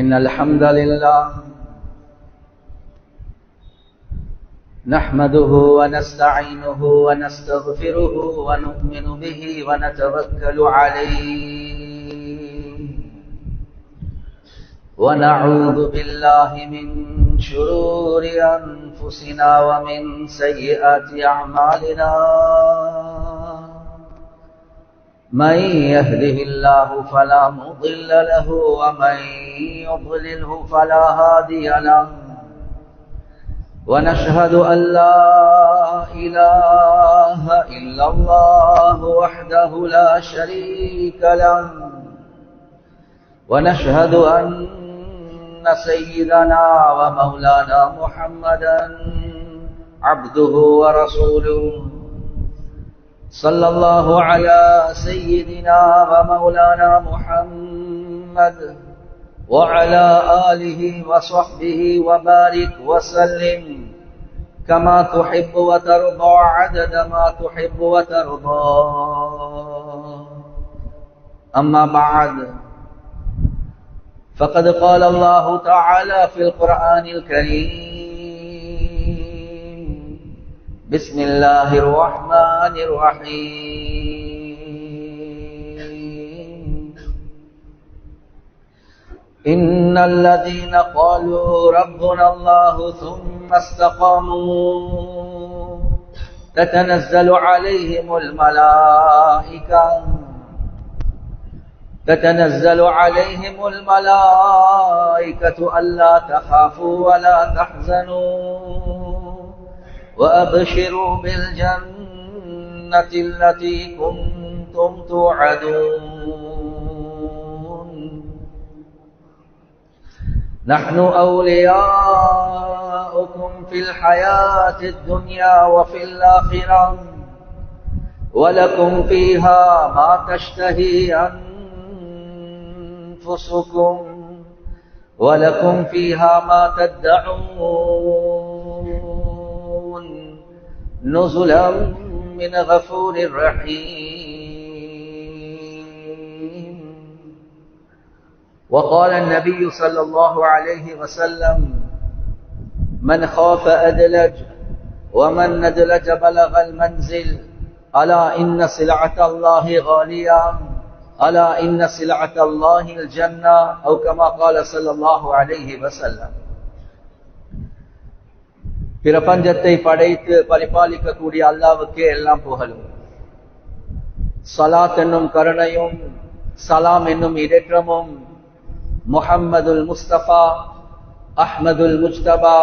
إن الحمد لله نحمده ونستعينه ونستغفره ونؤمن به ونتوكل عليه ونعوذ بالله من شرور أنفسنا ومن سيئات أعمالنا من يهده الله فلا مضل له ومن يضلله فلا هادي له ونشهد أن لا إله إلا الله وحده لا شريك له ونشهد أن سيدنا ومولانا محمدا عبده ورسوله صلى الله على سيدنا ومولانا محمد وعلى آله وصحبه وبارك وسلم كما تحب وترضى عدد ما تحب وترضى أما بعد فقد قال الله تعالى في القرآن الكريم بسم الله الرحمن الرحيم إن الذين قالوا ربنا الله ثم استقاموا تتنزل عليهم الملائكة ألا تخافوا ولا تحزنوا وأبشروا بالجنة التي كنتم توعدون نحن أولياؤكم في الحياة الدنيا وفي الآخرة ولكم فيها ما تشتهي أنفسكم ولكم فيها ما تدعون نزلا من غفور رحيم وقال النبي صلى الله عليه وسلم من خاف أدلج ومن ندلج بلغ المنزل ألا إن سلعة الله غالية ألا إن سلعة الله الجنة أو كما قال صلى الله عليه وسلم பிரபஞ்சத்தை படைத்து பரிபாலிக்க கூடிய அல்லாஹ்வுக்கே எல்லாம் புகழும். ஸலாத் என்னும் கருணையும் சலாம் என்னும் இடேற்றமும் முஹம்மதுல் முஸ்தபா அஹ்மதுல் முஜ்தபா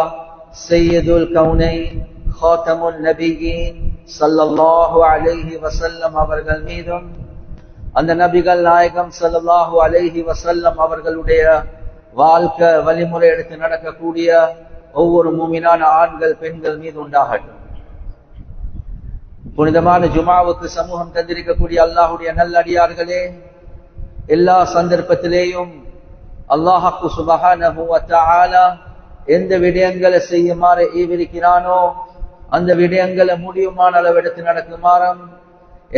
சையதுல் கௌனைன் ஹாத்தமுன் நபியீன் ஸல்லல்லாஹு அலைஹி வஸல்லம் அவர்கள் மீதும் அந்த நபிகள் நாயகம் ஸல்லல்லாஹு அலைஹி வஸல்லம் அவர்களுடைய வாழ்க்கை வழிமுறை எடுத்து நடக்கக்கூடிய ஒவ்வொரு மூமினான ஆண்கள் பெண்கள் மீது உண்டாகட்டும். புனிதமான ஜுமாவுக்கு சமூகம் தந்திருக்கக்கூடிய அல்லாஹுடைய நல்லடியார்களே, எல்லா சந்தர்ப்பத்திலேயும் அல்லாஹ்வுக்கு சுப்ஹானஹு வ தஆலா எந்த விடயங்களை செய்யுமாறு ஏவிருக்கிறானோ அந்த விடயங்களை முடியுமான அளவு எடுத்து நடக்குமாறும்,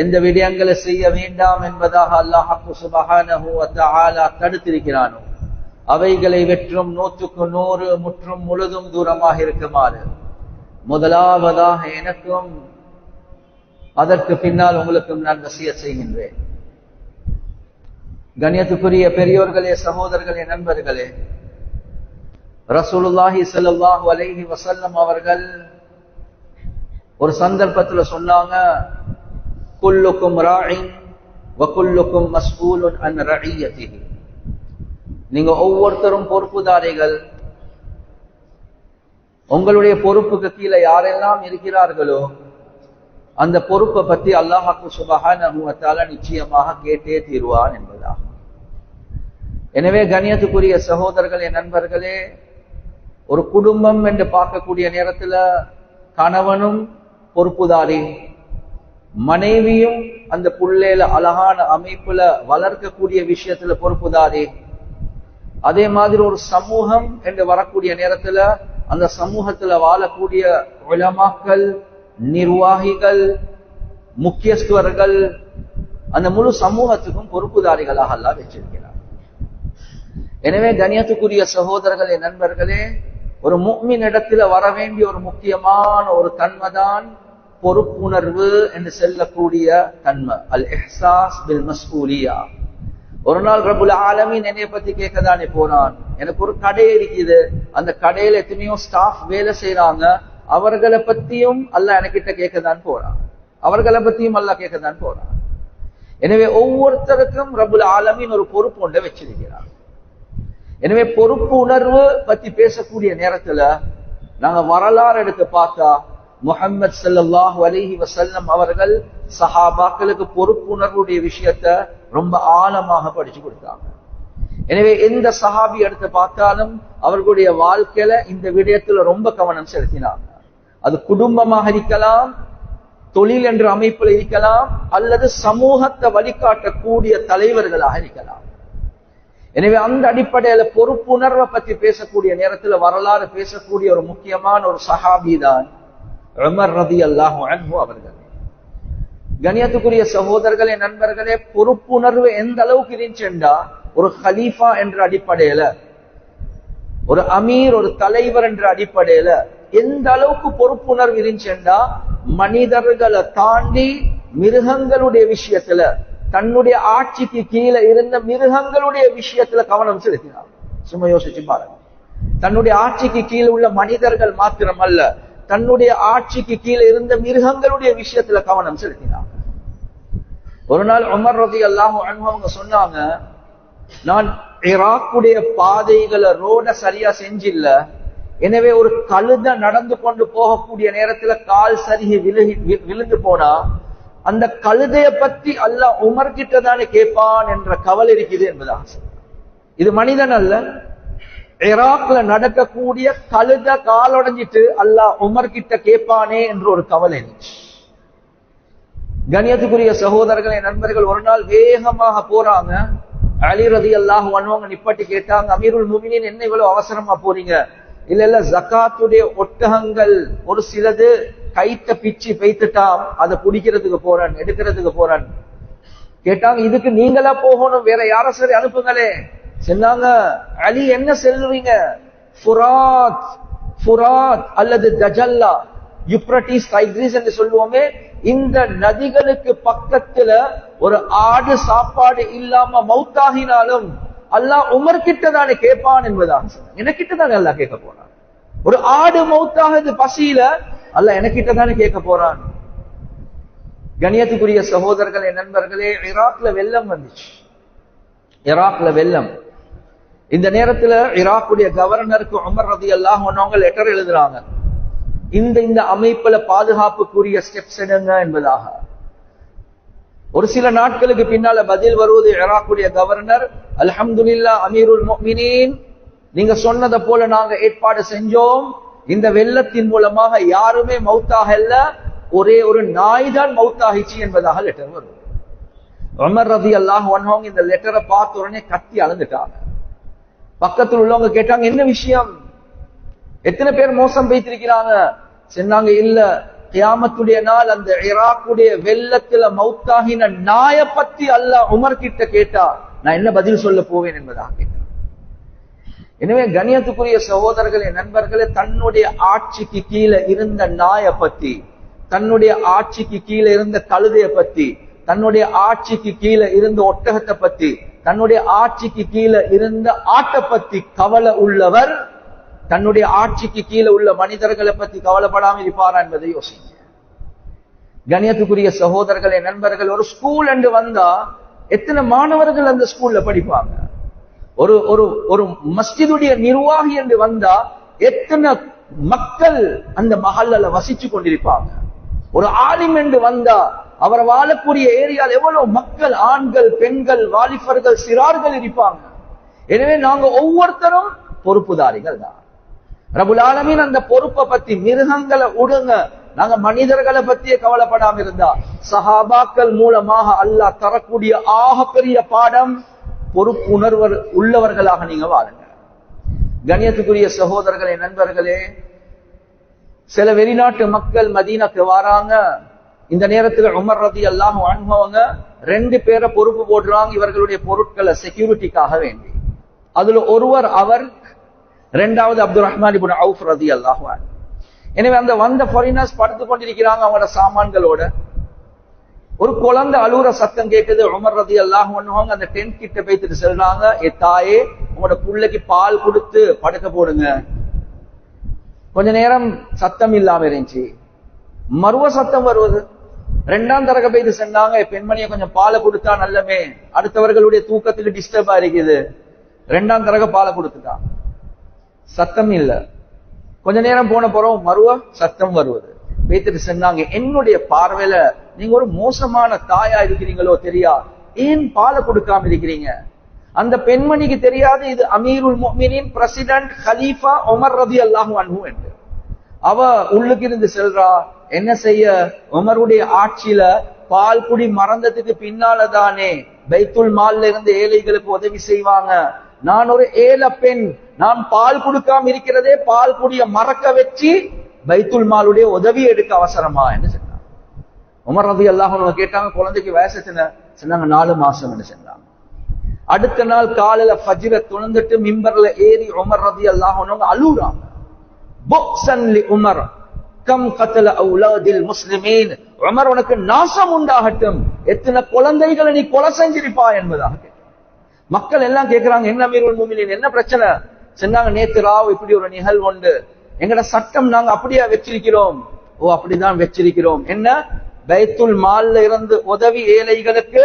எந்த விடயங்களை செய்ய வேண்டாம் என்பதாக அல்லாஹ்வுக்கு சுப்ஹானஹு வ தஆலா தடுத்திருக்கிறானோ அவைகளை வெற்றும் 100க்கு 100 முற்றும் முழுதும் தூரமாக இருக்குமாறு முதலாவதாக எனக்கும் அதற்கு பின்னால் உங்களுக்கும் நான் வசியத் செய்கின்றேன். கண்ணியத்துக்குரிய பெரியோர்களே, சகோதரர்களே, நண்பர்களே, ரசூலுல்லாஹி ஸல்லல்லாஹு அலைஹி வஸல்லம் அவர்கள் ஒரு சந்தர்ப்பத்துல சொன்னாங்க, குல்லுக்கும் ராஇன் வ குல்லுக்கும் மஸ்ஊலுன் அன் ரஇயத்திஹி. நீங்க ஒவ்வொருத்தரும் பொறுப்புதாரிகள். உங்களுடைய பொறுப்புக்கு கீழே யாரெல்லாம் இருக்கிறார்களோ அந்த பொறுப்பை பற்றி அல்லாஹ்வுக்கு சுப்ஹானஹு வ தஆலா நிச்சயமாக கேட்டே தீர்வான் என்பதா. எனவே கண்ணியத்துக்குரிய சகோதரர்களே, நண்பர்களே, ஒரு குடும்பம் என்று பார்க்கக்கூடிய நேரத்துல கணவனும் பொறுப்புதாரி, மனைவியும் அந்த புள்ளையில அழகான அமைப்புல வளர்க்கக்கூடிய விஷயத்துல பொறுப்புதாரி. அதே மாதிரி ஒரு சமூகம் என்று வரக்கூடிய நேரத்துல அந்த சமூகத்துல வாழக்கூடிய உலமாக்கள், நிர்வாகிகள், முக்கியஸ்தவர்கள், அந்த முழு சமூகத்துக்கும் பொறுப்புதாரிகளாக அல்லாஹ் வச்சிருக்கிறார். எனவே கண்ணியத்துக்குரிய சகோதரர்களே, நண்பர்களே, ஒரு முஃமின் இடத்துல வர வேண்டிய ஒரு முக்கியமான ஒரு தன்மைதான் பொறுப்புணர்வு என்று சொல்லக்கூடிய தன்மை, அல் இஹ்சாஸ் பில் மஸ்ஊலியா. ஒரு நாள் ரப்புல் ஆலமீன் என்னைய பத்தி கேட்கதானே போனான். எனக்கு ஒரு கடை இருக்குது, அந்த கடையில எத்தனையோ ஸ்டாஃப் வேலை செய்யறாங்க, அவர்களை பத்தியும் அல்லாஹ் எனக்கிட்ட கேட்கதான் போறான், அவர்களை பத்தியும் அல்லாஹ் கேட்கதான் போறான். எனவே ஒவ்வொருத்தருக்கும் ரப்புல் ஆலமீன் ஒரு பொறுப்பு ஒன்றை வச்சிருக்கிறார். எனவே பொறுப்பு உணர்வு பத்தி பேசக்கூடிய நேரத்துல நாங்க வரலாறு எடுத்து பார்த்தா முஹம்மது ஸல்லல்லாஹு அலைஹி வஸல்லம் அவர்கள் சஹாபாக்களுக்கு பொறுப்புணர்வுடைய விஷயத்தை ரொம்ப ஆழமாக படிச்சு கொடுத்தாங்க. எனவே எந்த சஹாபி எடுத்து பார்த்தாலும் அவர்களுடைய வாழ்க்கையில இந்த விடயத்துல ரொம்ப கவனம் செலுத்தினாங்க. அது குடும்பமாக இருக்கலாம், தொழில் என்ற அமைப்பில் இருக்கலாம், அல்லது சமூகத்தை வழிகாட்டக்கூடிய தலைவர்களாக இருக்கலாம். எனவே அந்த அடிப்படையில பொறுப்புணர்வை பத்தி பேசக்கூடிய நேரத்துல வரலாறு பேசக்கூடிய ஒரு முக்கியமான ஒரு சஹாபி தான் உமர் ரலியல்லாஹு அன்ஹு அவர்கள். கண்ணியத்துக்குரிய சகோதரர்களே, நண்பர்களே, பொறுப்புணர்வு எந்த அளவுக்கு இருந்துச்சுண்டா, ஒரு ஹலீஃபா என்ற அடிப்படையில, ஒரு அமீர், ஒரு தலைவர் என்ற அடிப்படையில எந்த அளவுக்கு பொறுப்புணர்வு இருந்துச்சுண்டா, மனிதர்களை தாண்டி மிருகங்களுடைய விஷயத்துல, தன்னுடைய ஆட்சிக்கு கீழே இருந்த மிருகங்களுடைய விஷயத்துல கவனம் செலுத்தினார். சும்மா யோசிச்சு பாருங்க. தன்னுடைய ஆட்சிக்கு கீழே உள்ள மனிதர்கள் மாத்திரமல்ல, தன்னுடைய ஆட்சிக்கு கீழே இருந்த மிருகங்களுடைய விஷயத்துல கவனம் செலுத்தினார். ஒரு நாள் உமர் ரலியல்லாஹு அன்ஹு அவங்க சொன்னாங்க, நான் ஈராக்குடைய பாதைகளை ரோட சரியா செஞ்சில்ல, எனவே ஒரு கழுத நடந்து கொண்டு போகக்கூடிய நேரத்துல கால் சருகி விழுந்து போனா அந்த கழுதைய பத்தி அல்லாஹ் உமர் கிட்ட தானே கேட்பான் என்ற கவலை இருக்குது என்பதாக. இது மனிதன் அல்ல, ஈராக்ல நடக்கக்கூடிய கழுத காலொடைஞ்சிட்டு அல்லாஹ் உமர் கிட்ட கேட்பானே என்ற ஒரு கவலை இருந்துச்சு. கண்ணியத்துக்குரிய சகோதரர்களே, நண்பர்கள், ஒரு நாள் வேகமாக போறாங்க. அலி ரலியல்லாஹு அன்ஹு நிப்பாட்டி கேட்டாங்க, அமீருல் முஃமினீன், என்ன இவ்வளவு அவசரமா போறீங்க? இல்ல இல்ல, ஜகாத்துடைய ஒட்டகங்கள் ஒரு சிலது கைத்த பிச்சு பெய்த்துட்டாம், அதை குடிக்கிறதுக்கு போறேன், எடுக்கிறதுக்கு போறேன். கேட்டாங்க, இதுக்கு நீங்களா போகணும், வேற யார சரி அனுப்புங்களே. சொன்னாங்க, அலி என்ன செல்வீங்க? ஃபுராத், ஃபுராத் அல்லது தஜல்லா, யூப்ரட்டிஸ், டைக்ரிஸ் என்று சொல்லுவோமே, இந்த நதிகளுக்கு பக்கத்துல ஒரு ஆடு சாப்பாடு இல்லாம மௌத்தாகினாலும் அல்லாஹ் உமர் கிட்ட தானே கேட்பான் என்பதாக சொன்னாங்க. எனக்கிட்ட தானே அல்லாஹ் கேட்க போறான். ஒரு ஆடு மௌத்தாகுது பசியில, அல்லாஹ் எனக்கிட்ட தானே கேட்க போறான். கண்ணியத்துக்குரிய சகோதரர்களே, நண்பர்களே, ஈராக்ல வெள்ளம் வந்துச்சு. ஈராக்ல வெள்ளம். இந்த நேரத்துல ஈராக்குடைய கவர்னருக்கு உமர் ரலியல்லாஹு அன்ஹு லெட்டர் எழுதுறாங்க, இந்த அமைப்புல பாதுகாப்புக்குரிய ஸ்டெப்ஸ் எடுங்க என்பதாக. ஒரு சில நாட்களுக்கு பின்னால பதில் வருவது, ஈராக்குடைய கவர்னர், அல்ஹம்துலில்லாஹ் அமீருல் முஃமினீன், நீங்க சொன்னதை போல நாங்க ஏற்பாடு செஞ்சோம். இந்த வெள்ளத்தின் மூலமாக யாருமே மௌத்தாக இல்ல, ஒரே ஒரு நாய் தான் மௌத்தாகிச்சு என்பதாக லெட்டர் வரும். உமர் ரலியல்லாஹு அன்ஹு இந்த லெட்டரை பார்த்த உடனே கத்தி அளந்துட்டாங்க. பக்கத்தில் உள்ளவங்க கேட்டாங்க, என்ன விஷயம்? எத்தனை பேர் மோசம் வைத்திருக்கிறாங்க? சொன்னாங்க, இல்ல, கியாமத்துடைய நாள் அந்த ஈராக்குடைய வெள்ளத்துல மௌத்தாகின நாய பத்தி அல்லாஹ் உமர் கிட்ட கேட்டா நான் என்ன பதில் சொல்ல போவேன் என்பதாக கேட்டார். எனவே கண்ணியத்துக்குரிய சகோதரர்களே, நண்பர்களே, தன்னுடைய ஆட்சிக்கு கீழே இருந்த நாய பத்தி, தன்னுடைய ஆட்சிக்கு கீழே இருந்த கழுதைய பத்தி, தன்னுடைய ஆட்சிக்கு கீழே இருந்த ஒட்டகத்தை பத்தி, தன்னுடைய ஆட்சிக்கு கீழே இருந்த ஆட்டை பத்தி கவலை உள்ளவர் தன்னுடைய ஆட்சிக்கு கீழே உள்ள மனிதர்களை பத்தி கவலைப்படாமல் இருப்பாரா என்பதை யோசிங்க. கண்ணியத்துக்குரிய சகோதரர்களே, நண்பர்கள், ஒரு ஸ்கூல் என்று வந்தா எத்தனை மாணவர்கள் அந்த ஸ்கூல்ல படிப்பாங்க? ஒரு ஒரு ஒரு மஸ்ஜிதுடைய நிர்வாகி என்று வந்தா எத்தனை மக்கள் அந்த மஹல்ல வசிச்சு கொண்டிருப்பாங்க? ஒரு ஆலிம் என்று வந்தா அவர் வாழக்கூடிய ஏரியால் எவ்வளவு மக்கள், ஆண்கள், பெண்கள், வாலிபர்கள், சிறார்கள் இருப்பாங்க. எனவே நாங்க ஒவ்வொருத்தரும் பொறுப்புதாரிகள் தான். ரப்புல் ஆலமீன் அந்த பொறுப்பை பத்தி, மிருகங்களை விடுங்க, நாங்க மனிதர்களை பத்தியே கவலைப்படாம இருந்தா, சஹாபாக்கள் மூலமாக அல்லாஹ் தரக்கூடிய ஆகப்பெரிய பாடம், பொறுப்புணர்வு உள்ளவர்களாக நீங்க வாழுங்க. கண்ணியத்துக்குரிய சகோதரர்களே, நண்பர்களே, சில வெளிநாட்டு மக்கள் மதீனாக்கு வராங்க. இந்த நேரத்தில் உமர் ரலியல்லாஹு அன்ஹு 2 பேரை பொறுப்பு போடுறாங்க, இவர்களுடைய பொருட்களை செக்யூரிட்டிக்காக வேண்டி. அதுல ஒருவர் அவர், இரண்டாவது அப்துல் ரஹ்மான் இப்னு அவுஃப் ரலியல்லாஹு அன்ஹு. எனவே அந்த வந்த ஃபாரினர்ஸ் படுத்து கொண்டிருக்கிறாங்க அவங்களோட சாமான்களோட. ஒரு குழந்தை அழுற சத்தம் கேட்குது. உமர் ரலியல்லாஹு அன்ஹு அந்த டென்ட் கிட்ட போயிட்டு சொல்றாங்க, ஏ தாயே, உங்களோட புள்ளைக்கு பால் கொடுத்து படுக்க போடுங்க. கொஞ்ச நேரம் சத்தம் இல்லாம இருந்துச்சு. மறுவ சத்தம் வருவது. இரண்டாம் தரக போயிட்டு சொன்னாங்க, பெண்மணியை கொஞ்சம் பாலை கொடுத்தா நல்லமே, அடுத்தவர்களுடைய தூக்கத்துக்கு டிஸ்டர்பா இருக்குது. இரண்டாம் தரக பாலை கொடுத்துட்டான், சத்தம் இல்ல. கொஞ்ச நேரம் போன பிறகு மறுவ சத்தம் வருவது. பேத்துட்டு சொன்னாங்க, என்னுடைய பார்வையில நீங்க ஒரு மோசமான தாயா இருக்கிறீங்களோ தெரியா, ஏன் பாலை கொடுக்காம இருக்கிறீங்க? அந்த பெண்மணிக்கு தெரியாது இது அமீருல் முஃமினீன் பிரசிடென்ட் கலீஃபா உமர் ரலியல்லாஹு அன்ஹு என்று. அவ உள்ளுக்கு இருந்து செல்றா, என்ன செய்ய, உமருடைய ஆட்சியில பால் குடி மறந்ததுக்கு பின்னாலதானே பைத்துல் மால்ல இருந்து ஏழைகளுக்கு உதவி செய்வாங்க. நான் ஒரு ஏழை பெண், நான் பால் கொடுக்காம இருக்கிறதே பால் குடிய மறக்க வச்சு பைத்துல் மாலுடைய உதவி எடுக்க அவசரமா என்று சொன்னாங்க. உமர் ரலியல்லாஹு அன்ஹு கேட்டாங்க, குழந்தைக்கு வயசு என்ன? சொன்னாங்க 4 மாசம் என்று சொன்னாங்க. அடுத்த நாள் காலையில ஃபஜ்ர தொழுந்துட்டு மிம்பர்ல ஏறி உமர் ரலியல்லாஹு அன்ஹு அழுறாங்க. புக்ஸன் லி உமர் கம் கத்ல அவுலாதில் முஸ்லிமீன், உமர் உனக்கு நாசம் உண்டாகட்டும், எத்தனை குழந்தைகளை நீ கொலை செஞ்சிருப்பா என்பதாக. மக்கள் எல்லாம் கேட்கிறாங்க, என்ன அமீருல் முஃமினீன், என்ன பிரச்சனை? சொன்னாங்க, நேத்து ராவ் இப்படி ஒரு நிகழ்வு உண்டு, எங்கட சட்டம் நாங்க அப்படியா வச்சிருக்கிறோம். ஓ, அப்படிதான் வச்சிருக்கிறோம். என்ன? பைத்துல் மால்ல இருந்து உதவி ஏழைகளுக்கு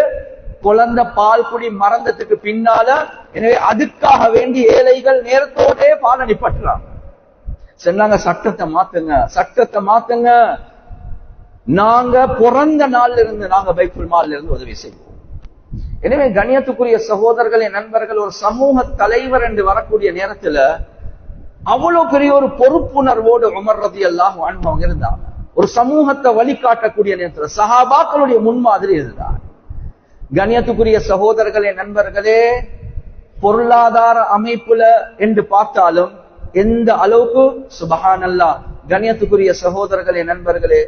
குழந்தை பால் குடி மறந்ததுக்கு பின்னால, எனவே அதுக்காக வேண்டி ஏழைகள் நேரத்தோடே பால் அனுப்பட்டுறாங்க. சொன்னாங்க, சட்டத்தை மாத்துங்க, சட்டத்தை மாத்துங்க. நாங்க பிறந்த நாள்ல இருந்து நாங்க பைத்துல் மால்ல இருந்து உதவி செய்வோம். எனவே கண்ணியத்துக்குரிய சகோதரர்களே, நண்பர்கள், ஒரு சமூக தலைவர் என்று வரக்கூடிய நேரத்துல அவ்வளவு பெரிய ஒரு பொறுப்புணர்வோடு உமர் ரலியல்லாஹு அன்ஹு அவங்க இருந்தாங்க. ஒரு சமூகத்தை வழிகாட்டக்கூடிய நேரத்துல சஹாபாக்களுடைய முன்மாதிரி இதுதான். கண்ணியத்துக்குரிய சகோதரர்களே, நண்பர்களே, பொருளாதார அமைப்புல என்று பார்த்தாலும் எந்த அளவுக்கு சுப்ஹானல்லாஹ். கண்ணியத்துக்குரிய சகோதரர்களே, நண்பர்களே,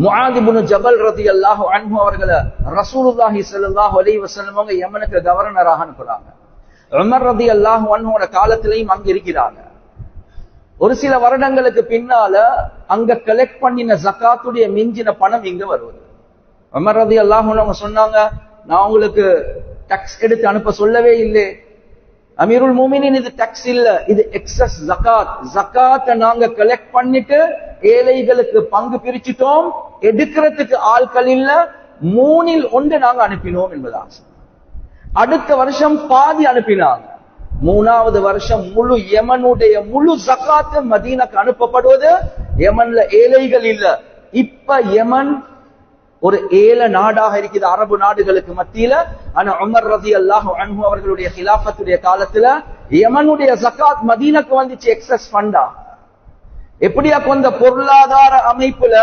முஆத் இப்னு ஜபல் ரலியல்லாஹு அன்ஹு அவர்களை ரசூலுல்லாஹி ஸல்லல்லாஹு அலைஹி வஸல்லம் அவங்க யமனுக்கு கவர்னராக அனுப்புறாங்க. உமர் ரலியல்லாஹு அன்ஹுவோட காலத்திலையும் அங்க இருக்கிறாங்க. ஒரு சில வருடங்களுக்கு பின்னால அங்க கலெக்ட் பண்ணின ஜகாத்துடைய மிஞ்சின பணம் இங்க வருவது. உமர் ரலியல்லாஹு அன்ஹு சொன்னாங்க, நான் உங்களுக்கு டாக்ஸ் எடுத்து அனுப்ப சொல்லவே இல்லை. அமீருல் முஃமினீன், இது டாக்ஸ் இல்ல, இது எக்ஸஸ் ஜகாத். ஜகாத்தை நாங்க கலெக்ட் பண்ணிட்டு ஏழைகளுக்கு பங்கு பிரிச்சிட்டோம், எடுக்கிறதுக்கு ஆட்கள் இல்ல, 3இல் 1 நாங்க அனுப்பினோம் என்பதா. அடுத்த வருஷம் பாதி அனுப்பினாங்க. 3வது வருஷம் முழு யமனுடைய முழு ஜகாத் மதீனாக்கு அனுப்பப்படுவது. யமன்ல ஏழைகள் இல்ல. இப்ப யமன் ஒரு ஏழை நாடாக இருக்குது அரபு நாடுகளுக்கு மத்தியில. ஆனா உமர் ரலியல்லாஹு அன்ஹு அவர்களுடைய கிலாஃபத்துடைய காலத்துல யமனுடைய ஜகாத் மதீனாக்கு வந்துச்சு எக்ஸஸ் ஃபண்டா. எப்படியா கொண்ட பொருளாதார அமைப்புல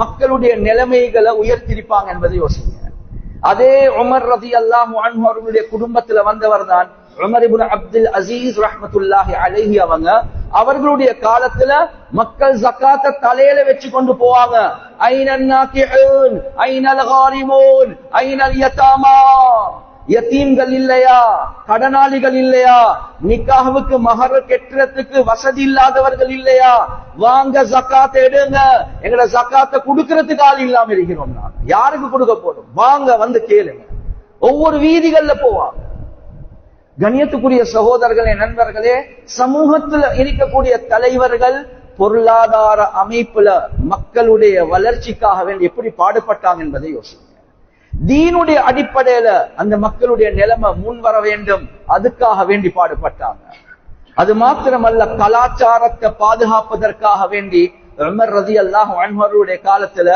மக்களுடைய நிலைமைகளை உயர்த்திருப்பாங்க என்பதை யோசிங்க. அதே உமர் ரலியல்லாஹு அன்ஹு அவர்களுடைய குடும்பத்துல வந்தவர் தான் உமர் இப்னு அப்துல் அசீஸ் ரஹ்மத்துல்லாஹி அலைஹி. அவங்க அவர்களுடைய காலத்துல மக்கள் ஜகாத்தை தலையில வச்சு கொண்டு போவாங்க. ஐனல் நாகிஊன், ஐனல் காரிமூன், ஐனல் யதாமா. யதீம்கள் இல்லையா, கடனாளிகள் இல்லையா, நிக்காஹ்வுக்கு மஹர் கெட்டுறதுக்கு வசதி இல்லாதவர்கள் இல்லையா, வாங்க ஜகாத்தை எடுங்க. எங்கட ஜகாத்தை கொடுக்கிறதுக்கு ஆள் இல்லாம இருக்கிறோம். நான் யாருக்கு கொடுக்க போறோம்? வாங்க வந்து கேளுங்க. ஒவ்வொரு வீதிகள்ல போவாங்க. கண்ணியத்துக்குரிய சகோதரர்களே, நண்பர்களே, சமூகத்துல இருக்கக்கூடிய தலைவர்கள் பொருளாதார அமைப்புல மக்களுடைய வளர்ச்சிக்காக வேண்டி எப்படி பாடுபட்டாங்க என்பதை யோசிங்க. தீனுடைய அடிப்படையில அந்த மக்களுடைய நிலைமை முன் வர வேண்டும், அதுக்காக வேண்டி பாடுபட்டாங்க. அது மாத்திரமல்ல, கலாச்சாரத்தை பாதுகாப்பதற்காக வேண்டி உமர் ரலியல்லாஹு அன்ஹு அவருடைய காலத்துல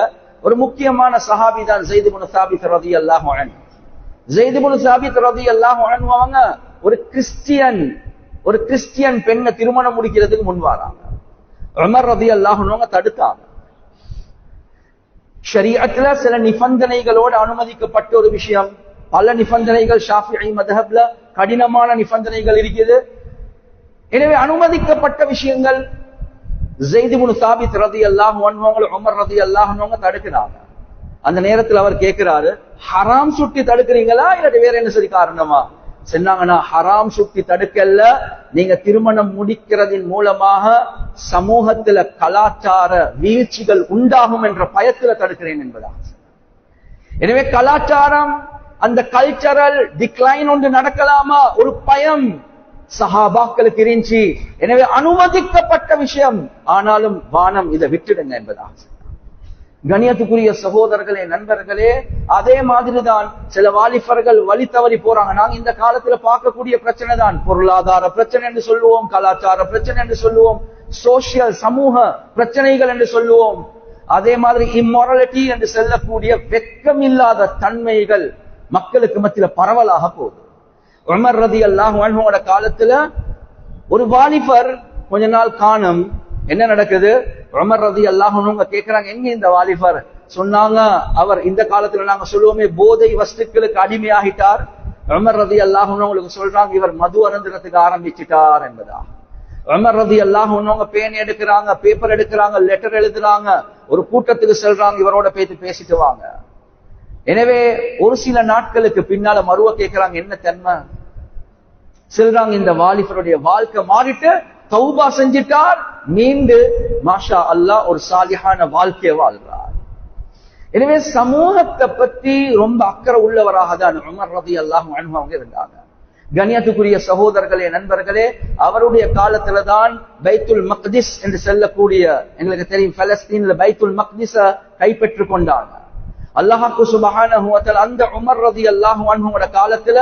ஒரு முக்கியமான சஹாபி தான் ஸைத் இப்னு சாபித் ரலியல்லாஹு அன்ஹு. ஸைத் இப்னு சாபித் ரலியல்லாஹு அன்ஹு அவங்க ஒரு கிறிஸ்டியன் பெண்ணை திருமணம் முடிக்கிறதுக்கு முன் வராங்க. உமர் ரலியல்லாஹு அன்ஹு தடுத்தாங்க. ஷரீஅத்துல சில நிபந்தனைகளோடு அனுமதிக்கப்பட்ட ஒரு விஷயம். பல நிபந்தனைகள் ஷாஃபிஈ மذஹப்ல கடினமான நிபந்தனைகள் இருக்குது. எனவே அனுமதிக்கப்பட்ட விஷயங்கள் ஸைத் இப்னு சாபித் ரலியல்லாஹு அன்ஹு உமர் ரலியல்லாஹு அன்ஹு தடுக்கிறாங்க. அந்த நேரத்தில் அவர் கேட்கிறாரு, ஹராம் சுட்டி தடுக்கிறீங்களா இல்லாட்டி வேற என்ன சரி காரணமா? சொன்னாங்கன்னா ஹராம் சுத்தி தடுக்கல்ல, நீங்க திருமணம் முடிக்கிறதின் மூலமாக சமூகத்துல கலாச்சார வீழ்ச்சிகள் உண்டாகும் என்ற பயத்துல தடுக்கிறேன் என்பதா. எனவே கலாச்சாரம், அந்த கல்ச்சரல் டிக்ளைன் ஒன்று நடக்கலாமா, ஒரு பயம் சஹாபாக்களுக்கு இருந்துச்சு. எனவே அனுமதிக்கப்பட்ட விஷயம், ஆனாலும் வானம் இதை விட்டுடுங்க என்பதா. கண்ணியத்துக்குரிய சகோதரர்களே, நண்பர்களே, அதே மாதிரிதான் சில வாலிபர்கள் வழி தவறி போறாங்க. நாங்க இந்த காலத்துல பார்க்கக்கூடிய பிரச்சனை தான் பொருளாதார பிரச்சனை என்று சொல்லுவோம், கலாச்சார பிரச்சனை என்று சொல்லுவோம், சோசியல் சமூக பிரச்சனைகள் என்று சொல்லுவோம். அதே மாதிரி இம்மொராலிட்டி என்று சொல்லக்கூடிய வெட்கம் இல்லாத தன்மைகள் மக்களுக்கு மத்தியில பரவலாக போகுது. உமர் ரலியல்லாஹு அன்ஹுவோட காலத்துல ஒரு வாலிபர் கொஞ்ச நாள் காணும். என்ன நடக்குது? உமர் ரலியல்லாஹு அன்ஹு கேக்குறாங்க, எங்க இந்த வாலிபர்? சொன்னாங்க, அவர் இந்த காலத்துல நாங்க சொல்லுவோமே போதை வஸ்துக்களுக்கு அடிமையாகிட்டார். உமர் ரலியல்லாஹு அன்ஹு உங்களுக்கு சொல்றாங்க, இவர் மது அருந்துறதுக்கு ஆரம்பிச்சிட்டார் என்பதா. உமர் ரலியல்லாஹு அன்ஹு பேன் எடுக்கிறாங்க, பேப்பர் எடுக்கிறாங்க, லெட்டர் எழுதுறாங்க, ஒரு கூட்டத்துக்கு செல்றாங்க, இவரோட பேசிட்டு வாங்க. எனவே ஒரு சில நாட்களுக்கு பின்னால மறுவ கேட்கிறாங்க, என்ன தன்மை? செல்றாங்க, இந்த வாலிபருடைய வாழ்க்கை மாறிட்டு தௌபா செஞ்சிட்டார், மீண்டு மாஷா அல்லாஹ் ஒரு சாலிஹான வாழ்க்கையை வாழ்றார். எனவே சமூகத்தை பத்தி ரொம்ப அக்கறை உள்ளவராக தான் உமர் ரலியல்லாஹு அன்ஹு அவங்க இருந்தாங்க. கண்ணியத்துக்குரிய சகோதரர்களே, நண்பர்களே, அவருடைய காலத்துல தான் பைத்துல் மக்திஸ் என்று சொல்லக்கூடிய, எங்களுக்கு தெரியும் பலஸ்தீன்ல பைத்துல் மக்திஸ கைப்பற்றிக் கொண்டாங்க. அல்லாஹ் சுப்ஹானஹு வ தஆலா அந்த உமர் ரலியல்லாஹு அன்ஹுவோட காலத்துல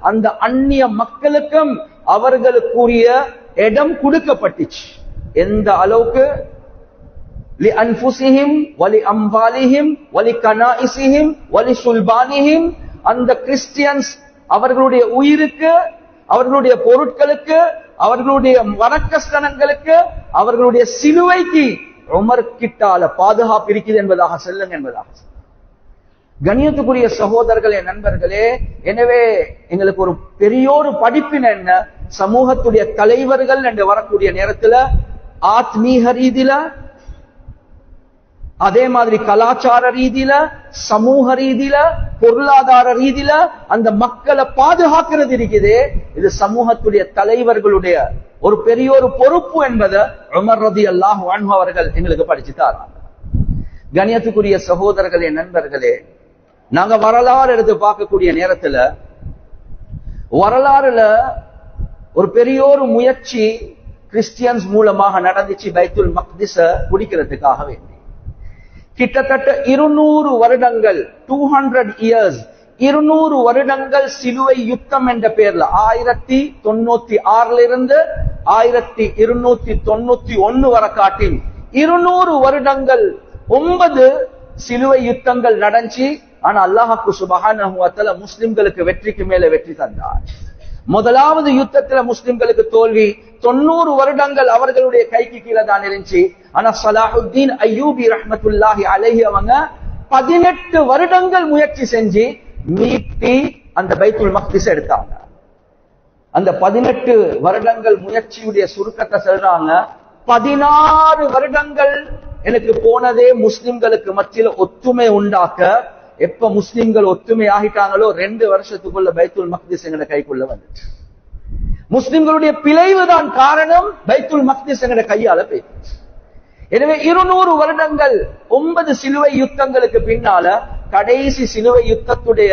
அந்த அந்நிய மக்களுக்கும் அவர்களுக்குரிய இடம் கொடுக்கப்பட்டுச்சு. எந்த அளவுக்கு? லிஅன்ஃபுஸிஹிம் வலிஅம்வாலிஹிம் வலிகனாஇஸிஹிம் வலிசுல்பானிஹிம், அந்த கிறிஸ்டியன்ஸ் அவர்களுடைய உயிருக்கு, அவர்களுடைய பொருட்களுக்கு, அவர்களுடைய வணக்கஸ்தலங்களுக்கு, அவர்களுடைய சிலுவைக்கு உமர் கிட்டால பாதுகாப்பு இருக்குது என்பதாக சொல்லுங்க என்பதாக. கண்ணியத்துக்குரிய சகோதரர்களே, நண்பர்களே, எனவே எங்களுக்கு ஒரு பெரியோரு படிப்பின என்ன? சமூகத்துடைய தலைவர்கள் என்று வரக்கூடிய நேரத்துல ஆத்மீக ரீதியில, அதே மாதிரி கலாச்சார ரீதியில, சமூக ரீதியில, பொருளாதார ரீதியில அந்த மக்களை பாதுகாக்கிறது இருக்குது. இது சமூகத்துடைய தலைவர்களுடைய ஒரு பெரிய ஒரு பொறுப்பு என்பதை உமர் ரலியல்லாஹு அன்ஹு அவர்கள் எங்களுக்கு படிச்சு தராங்க. கண்ணியத்துக்குரிய சகோதரர்களே, நண்பர்களே, நாங்க வரலாறு எடுத்து பார்க்கக்கூடிய நேரத்துல வரலாறுல ஒரு பெரிய ஒரு முயற்சி கிறிஸ்டியன்ஸ் மூலமாக நடந்துச்சு பைத்துல் மக்திஸ பிடிக்கிறதுக்காக வேண்டி. கிட்டத்தட்ட 200 வருடங்கள், 200 இயர்ஸ், 200 வருடங்கள் சிலுவை யுத்தம் என்ற பெயர்ல 1096 இருந்து 1291 வரை காட்டி 200 வருடங்கள் 9 சிலுவை யுத்தங்கள் நடந்துச்சு. ஆனா அல்லாஹ் சுப்ஹானஹு வ தஆலா முஸ்லிம்களுக்கு வெற்றிக்கு மேல வெற்றி தந்தார். முதலாவது யுத்தத்துல முஸ்லிம்களுக்கு தோல்வி. 90 வருடங்கள் அவர்களுடைய கைக்கு கீழே தான் இருந்துச்சு. ஆனா ஸலாஹுத்தீன் அய்யூபி ரஹ்மத்துல்லாஹி அலைஹி அவங்க 18 வருடங்கள் முயற்சி செஞ்சு மீட்டி அந்த பைத்துல் மக்திஸ் எடுத்தாங்க. அந்த 18 வருடங்கள் முயற்சியுடைய சுருக்கத்தை சொல்றாங்க, 16 வருடங்கள் எனக்கு போனதே முஸ்லிம்களுக்கு மத்தியில ஒத்துமை உண்டாக்க. எப்ப முஸ்லிம்கள் ஒத்துமை ஆகிட்டாங்களோ 2 வருஷத்துக்குள்ள பைத்துல் மக்திஸ் எங்கட கைக்குள்ள வந்துச்சு. முஸ்லிம்களுடைய பிழைவு தான் காரணம், பைத்துல் மக்திஸ் எங்கட கையால போயிடுச்சு. எனவே 200 வருடங்கள் 9 சிலுவை யுத்தங்களுக்கு பின்னால கடைசி சிலுவை யுத்தத்துடைய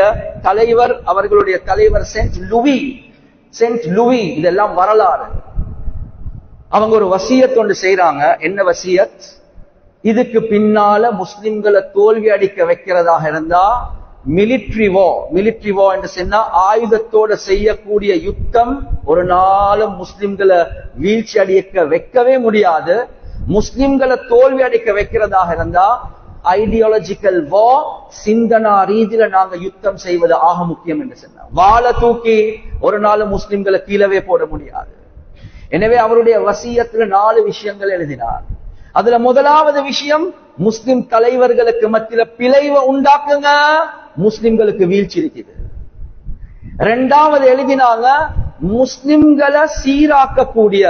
தலைவர், அவர்களுடைய தலைவர் சென்ட் லூவி, இதெல்லாம் வரலாறு. அவங்க ஒரு வசியத் ஒன்று செய்யறாங்க. என்ன வசியத்? இதுக்கு பின்னால முஸ்லிம்களை தோல்வி அடிக்க வைக்கிறதாக இருந்தா மிலிட்டரி வா என்று சொன்னா ஆயுதத்தோட செய்யக்கூடிய யுத்தம் ஒரு நாளும் முஸ்லிம்களை வீழ்ச்சி அடிக்க வைக்கவே முடியாது. முஸ்லிம்களை தோல்வி அடிக்க வைக்கிறதாக இருந்தா ஐடியாலஜிக்கல் வா, சிந்தனா ரீதியில நாங்க யுத்தம் செய்வது ஆக முக்கியம் என்று சொன்னார். வாளை தூக்கி ஒரு நாளும் முஸ்லிம்களை கீழவே போட முடியாது. எனவே அவருடைய வசியத்துல 4 விஷயங்கள் எழுதினார். அதுல முதலாவது விஷயம், முஸ்லிம் தலைவர்களுக்கு மத்தியில பிளவை உண்டாக்குங்க, முஸ்லிம்களுக்கு வீழ்ச்சி இருக்குது. 2வது எழுதினாங்க, முஸ்லிம்களை சீராக்கக்கூடிய,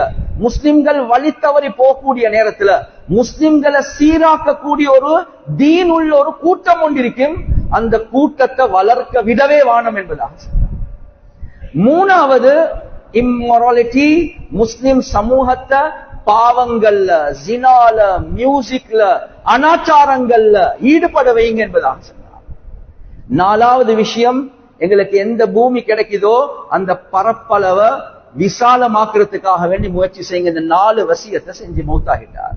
முஸ்லிம்கள் வழி தவறி போகக்கூடிய நேரத்துல முஸ்லிம்களை சீராக்கக்கூடிய ஒரு தீன் உள்ள ஒரு கூட்டம் ஒன்றிருக்கும், அந்த கூட்டத்தை வளர்க்க விடவே வானம் என்பதாக. மூணாவது இம்மொராலிட்டி, முஸ்லிம் சமூகத்தை பாவங்கள்ல, ஜினால, மியூசிக்ல, அனாச்சாரங்கள்ல ஈடுபட வைங்க என்பதாக சொன்னார். நாலாவது விஷயம், எங்களுக்கு எந்த பூமி கிடைக்குதோ அந்த பரப்பளவை விசாலமாக்குறதுக்காக வேண்டி முயற்சி செய்யுங்க. இந்த 4 வசியத்தை செஞ்சு மௌத்தாகிட்டார்.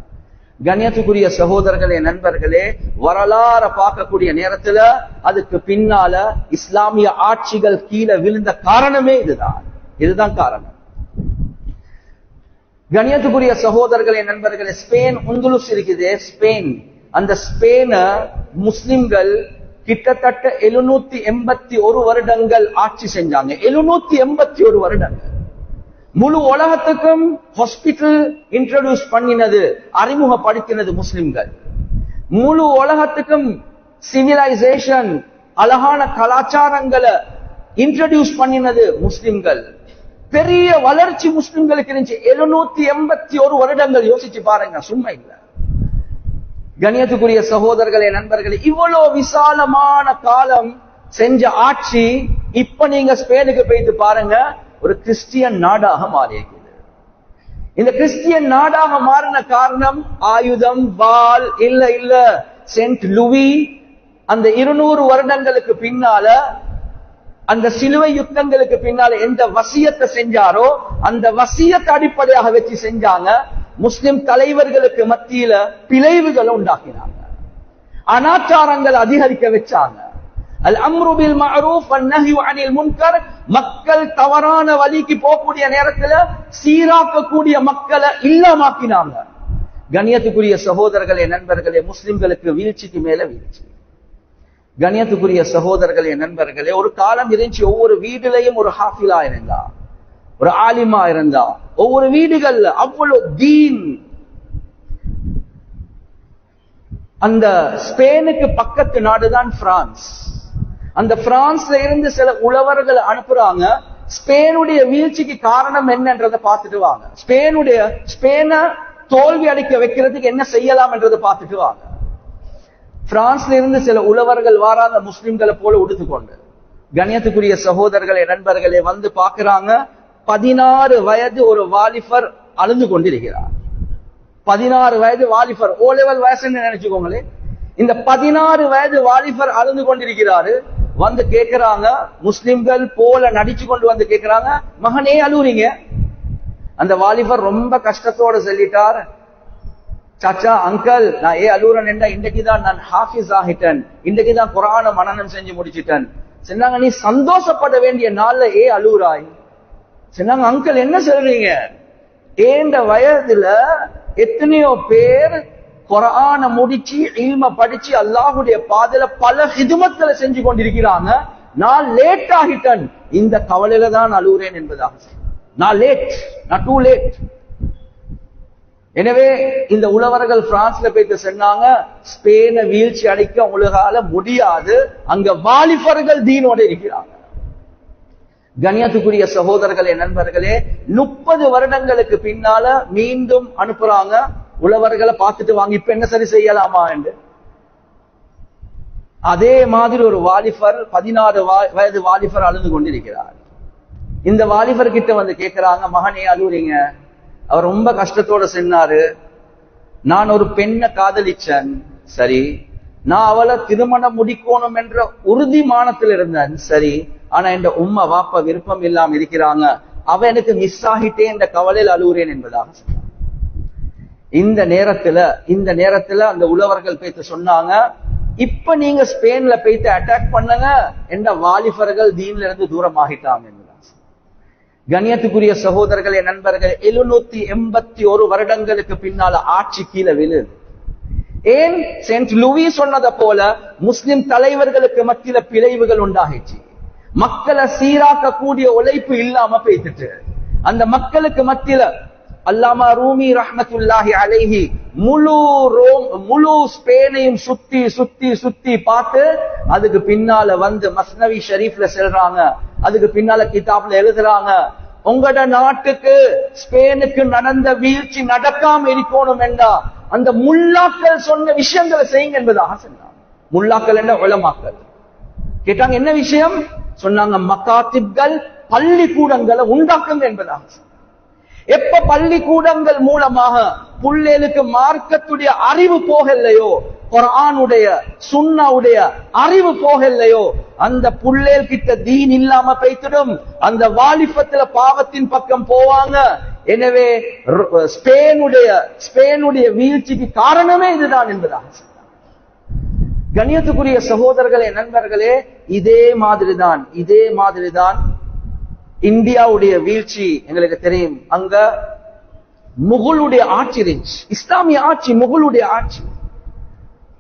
கண்ணியத்துக்குரிய சகோதரர்களே, நண்பர்களே, வரலாற பார்க்கக்கூடிய நேரத்துல அதுக்கு பின்னால இஸ்லாமிய ஆட்சிகள் கீழே விழுந்த காரணமே இதுதான் காரணம். கண்ணியத்துக்குரிய சகோதரர்களே, நண்பர்களே, ஸ்பெயின் உந்துலுஸ் இருக்குதே, ஸ்பெயின், அந்த ஸ்பெயின முஸ்லிம்கள் கிட்டத்தட்ட 781 வருடங்கள் ஆட்சி செஞ்சாங்க. 781 வருடங்கள். முழு உலகத்துக்கும் ஹாஸ்பிட்டல் இன்ட்ரோடியூஸ் பண்ணினது, அறிமுகப்படுத்தினது முஸ்லிம்கள். முழு உலகத்துக்கும் சிவிலைசேஷன், அழகான கலாச்சாரங்களை இன்ட்ரோடியூஸ் பண்ணினது முஸ்லிம்கள். பெரிய வளர்ச்சி முஸ்லிம்களுக்கு இருந்துச்சு. 781 வருடங்கள். யோசிச்சு பாருங்க, சும்மா இல்ல. கண்ணியத்துக்குரிய சகோதரர்களே, நண்பர்களே, இவ்வளவு விசாலமான காலம் செஞ்ச ஆட்சி இப்ப நீங்க ஸ்பெயினுக்கு போயிட்டு பாருங்க, ஒரு கிறிஸ்டியன் நாடாக மாறியிருக்கிறது. இந்த கிறிஸ்டியன் நாடாக மாறின காரணம் ஆயுதம், வாள் இல்ல. சென்ட் லூயி அந்த 200 வருடங்களுக்கு பின்னால, அந்த சிலுவை யுத்தங்களுக்கு பின்னால எந்த வசியத்தை செஞ்சாரோ அந்த வசியத்தை அடிப்படையாக வச்சு செஞ்சாங்க. முஸ்லிம் தலைவர்களுக்கு மத்தியில பிளவுகளை உண்டாக்கினாங்க, அனாச்சாரங்கள் அதிகரிக்க வச்சாங்க. அல் அம்ரு பில் மஅரூஃப் வன் நஹ்யு அனில் முன்கர், மக்கள் தவறான வழிக்கு போகக்கூடிய நேரத்துல சீராக்கக்கூடிய மக்களை இல்லாமாக்கினாங்க. கண்ணியத்துக்குரிய சகோதரர்களே, நண்பர்களே, முஸ்லிம்களுக்கு வீழ்ச்சிக்கு மேல வீழ்ச்சி. கண்ணியத்துக்குரிய சகோதரர்களே, நண்பர்களே, ஒரு காலம் இருந்துச்சு, ஒவ்வொரு வீடுலையும் ஒரு ஹாஃபிலா இருந்தா, ஒரு ஆலிமா இருந்தா, ஒவ்வொரு வீடுகள்ல அவ்வளவு தீன். அந்த ஸ்பெயினுக்கு பக்கத்து நாடுதான் பிரான்ஸ். அந்த பிரான்ஸ்ல இருந்து சில உழவர்கள் அனுப்புறாங்க, ஸ்பெயினுடைய வீழ்ச்சிக்கு காரணம் என்னன்றதை பார்த்துட்டு வாங்க, ஸ்பெயினை தோல்வி அடைக்க வைக்கிறதுக்கு என்ன செய்யலாம் என்றதை பார்த்துட்டு வாங்க. பிரான்ஸ்ல இருந்து சில உழவர்கள் வாராங்க, முஸ்லிம்களை போல உடுத்துக்கொண்டு. கண்ணியத்துக்குரிய சகோதரர்களே, நண்பர்களே, வந்து பாக்குறாங்க, 16 வயது ஒரு வாலிபர் அழுந்து கொண்டிருக்கிறார். 16 வயது வாலிபர், ஓ லெவல் வயசுன்னு நினைச்சுக்கோங்களே. இந்த 16 வயது வாலிபர் அழுந்து கொண்டிருக்கிறாரு. வந்து கேட்கிறாங்க, முஸ்லிம்கள் போல நடிச்சு கொண்டு வந்து கேட்கிறாங்க, மகனே அழுவுறீங்க? அந்த வாலிபர் ரொம்ப கஷ்டத்தோட சொல்லிட்டார், சாச்சா அங்கிள், நான் அழுவுறேன் என்றா, இன்றைக்குதான் நான் ஹாஃபிஸ் ஆகிட்டேன், இன்றைக்குதான் குர்ஆன மனனம் செஞ்சு முடிச்சிட்டேன். சொன்னாங்க, நீ சந்தோஷப்பட வேண்டிய நாள்ல அழுவுறாய்? சொன்னாங்க, அங்கிள் என்ன சொல்றீங்க? ஏண்ட வயதுல எத்தனையோ பேர் குர்ஆன முடிச்சு இல்ம படிச்சு அல்லாஹ்வுடைய பாதையில பல ஹிதுமத்துல செஞ்சு கொண்டிருக்கிறாங்க, நான் லேட் ஆகிட்டேன், இந்த கவலையில தான் அழுவுறேன் என்பதாக. நான் லேட், நான் டூ லேட். எனவே இந்த உழவர்கள் பிரான்ஸ்ல போயிட்டு சொன்னாங்க, ஸ்பெயினை வீழ்ச்சி அடைக்க உலகால முடியாது, அங்க வாலிபர்கள் தீனோட இருக்கிறாங்க. கண்ணியத்துக்குரிய சகோதரர்களே, நண்பர்களே, 30 வருடங்களுக்கு பின்னால மீண்டும் அனுப்புறாங்க, உழவர்களை பார்த்துட்டு வாங்க, இப்ப என்ன சரி செய்யலாமா என்று. அதே மாதிரி ஒரு வாலிபர், 16 வயது வாலிபர் அழுது கொண்டிருக்கிறார். இந்த வாலிபர் கிட்ட வந்து கேட்கிறாங்க, மகனே அழுவுறீங்க? அவர் ரொம்ப கஷ்டத்தோட சொன்னாரு, நான் ஒரு பெண்ணை காதலிச்சேன், சரி, நான் அவளை திருமணம் முடிக்கணும் என்ற உறுதிமானத்தில் இருந்தேன், சரி, ஆனா என் உம்மா வாப்பா விருப்பம் இல்லாம இருக்கிறாங்க, அவ எனக்கு மிஸ் ஆகிட்டே என்ற கவலையில் அழுவுறேன் என்பதாக சொன்னார். இந்த நேரத்துல அந்த உழவர்கள் போய்த்து சொன்னாங்க, இப்ப நீங்க ஸ்பெயின்ல போய்த்து அட்டாக் பண்ணுங்க, என்ற வாலிபர்கள் தீன்ல இருந்து தூரம் ஆகிட்டாங்க. கண்ணியத்துக்குரிய சகோதரர்களே, நண்பர்களே, 781 வருடங்களுக்கு பின்னால ஆட்சி கீழே விழுது. ஏன்? சென்ட் லூயி சொன்னதை போல முஸ்லிம் தலைவர்களுக்கு மத்தியில பிளவுகள் உண்டாகிச்சு, மக்களை சீராக்க கூடிய உழைப்பு இல்லாம போய்த்துட்டு, அந்த மக்களுக்கு மத்தியில அல்லாமா ரூமி ரஹ்மத்துல்லாஹி அலைஹி முழு ஸ்பெயினையும் சுத்தி சுத்தி சுத்தி பார்த்து அதுக்கு பின்னால வந்து மஸ்னவி ஷரீஃப்ல செல்றாங்க, அதுக்கு பின்னால கிதாப்ல எழுதுறாங்க, உங்களோட நாட்டுக்கு ஸ்பெயினுக்கு நடந்த வீழ்ச்சி நடக்காம இருக்கணும் என்றா அந்த முல்லாக்கள் சொன்ன விஷயங்களை செய்யுங்க என்பதாக சொன்னாங்க. முல்லாக்கள் என்ற உலமாக்கள் கேட்டாங்க, என்ன விஷயம் சொன்னாங்க? மகாத்திப்கள் பள்ளிக்கூடங்களை உண்டாக்குங்க என்பதாக. எப்ப பள்ளிக்கூடங்கள் மூலமாக புள்ளேலுக்கு மார்க்கத்துடைய அறிவு போகலையோ, குர்ஆனுடைய சுன்னாவுடைய அறிவு போகலையோ, அந்த புள்ளேல் கிட்ட தீன் இல்லாம போய்த்திடும். அந்த வாலிபத்துல பாவத்தின் பக்கம் போவாங்க. எனவே ஸ்பெயினுடைய வீழ்ச்சிக்கு காரணமே இதுதான் என்பதாக. கண்ணியத்துக்குரிய சகோதரர்களே, நண்பர்களே, இதே மாதிரிதான் இந்தியாவுடைய வீழ்ச்சி எங்களுக்கு தெரியும். அங்க முகலுடைய ஆட்சி இருந்துச்சு, இஸ்லாமிய ஆட்சி, முகலுடைய ஆட்சி.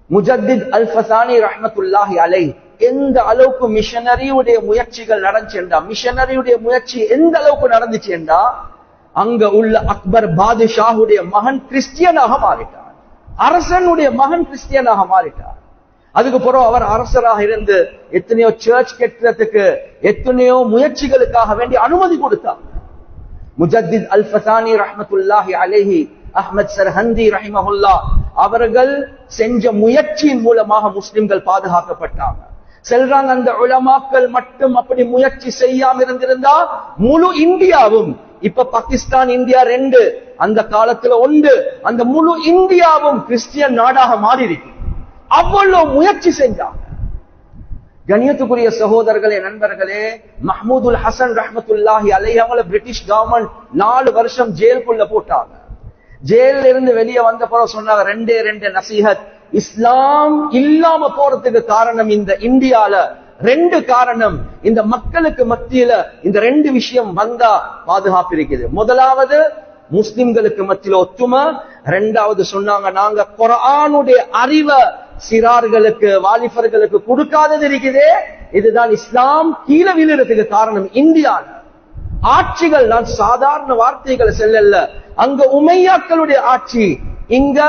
முஜத்தித் அல் ஃபசானி ரஹ்மத்துல்லாஹி அலைஹி எந்த அளவுக்கு மிஷனரியுடைய முயற்சிகள் நடந்துச்சுண்டா, மிஷனரியுடைய முயற்சி எந்த அளவுக்கு நடந்துச்சு என்றா, அங்க உள்ள அக்பர் பாதுஷாஹுடைய மகன் கிறிஸ்டியனாக மாறிட்டார். அரசனுடைய மகன் கிறிஸ்டியனாக மாறிட்டார். அதுக்கு பிறகு அவர் அரசராக இருந்து எத்தனையோ சர்ச் கட்டுறதுக்கு எத்தனையோ முயற்சிகளுக்காக வேண்டி அனுமதி கொடுத்தார். முஜத்தித் அல் ஃபசானி ரஹ்மத்துல்லாஹி அலைஹி, அஹ்மத் சர்ஹந்தி ரஹிமஹுல்லா அவர்கள் செஞ்ச முயற்சியின் மூலமாக முஸ்லிம்கள் பாதுகாக்கப்பட்டாங்க. செல்றாங்க, அந்த உலமாக்கள் மட்டும் அப்படி முயற்சி செய்யாம இருந்திருந்தா முழு இந்தியாவும், இப்ப பாகிஸ்தான் இந்தியா 2, அந்த காலத்துல 1, அந்த முழு இந்தியாவும் கிறிஸ்டியன் நாடாக மாறி இருக்கு. அவ்வளவு முயற்சி செஞ்சாங்க. கண்ணியத்துக்குரிய சகோதரர்களே, நண்பர்களே, மஹ்மூதுல் ஹசன் ரஹ்மத்துல்லாஹி அலைஹி அவங்கள பிரிட்டிஷ் கவர்மெண்ட் 4 வருஷம் ஜெயிலுக்குள்ள போட்டாங்க. ஜெயில இருந்து வெளியே வந்த பிறகு சொன்னாங்க, 2 நசீஹத். இஸ்லாம் இல்லாம போறதுக்கு காரணம் இந்த இந்தியால 2 காரணம். இந்த மக்களுக்கு மத்தியில இந்த 2 விஷயம் வந்தா பாதுகாப்பு இருக்குது. முதலாவது முஸ்லிம்களுக்கு மத்தியில ஒத்துமை. 2வது சொன்னாங்க, நாங்க குர்ஆனுடைய அறிவை சிறார்களுக்கு, வாலிபர்களுக்கு கொடுக்காதது இருக்குதே, இதுதான் இஸ்லாம் கீழே விழுறதுக்கு காரணம். இந்தியால ஆட்சிகள், நான் சாதாரண வார்த்தைகளை செல்லல, அங்க உமையாக்களுடைய ஆட்சி, இங்க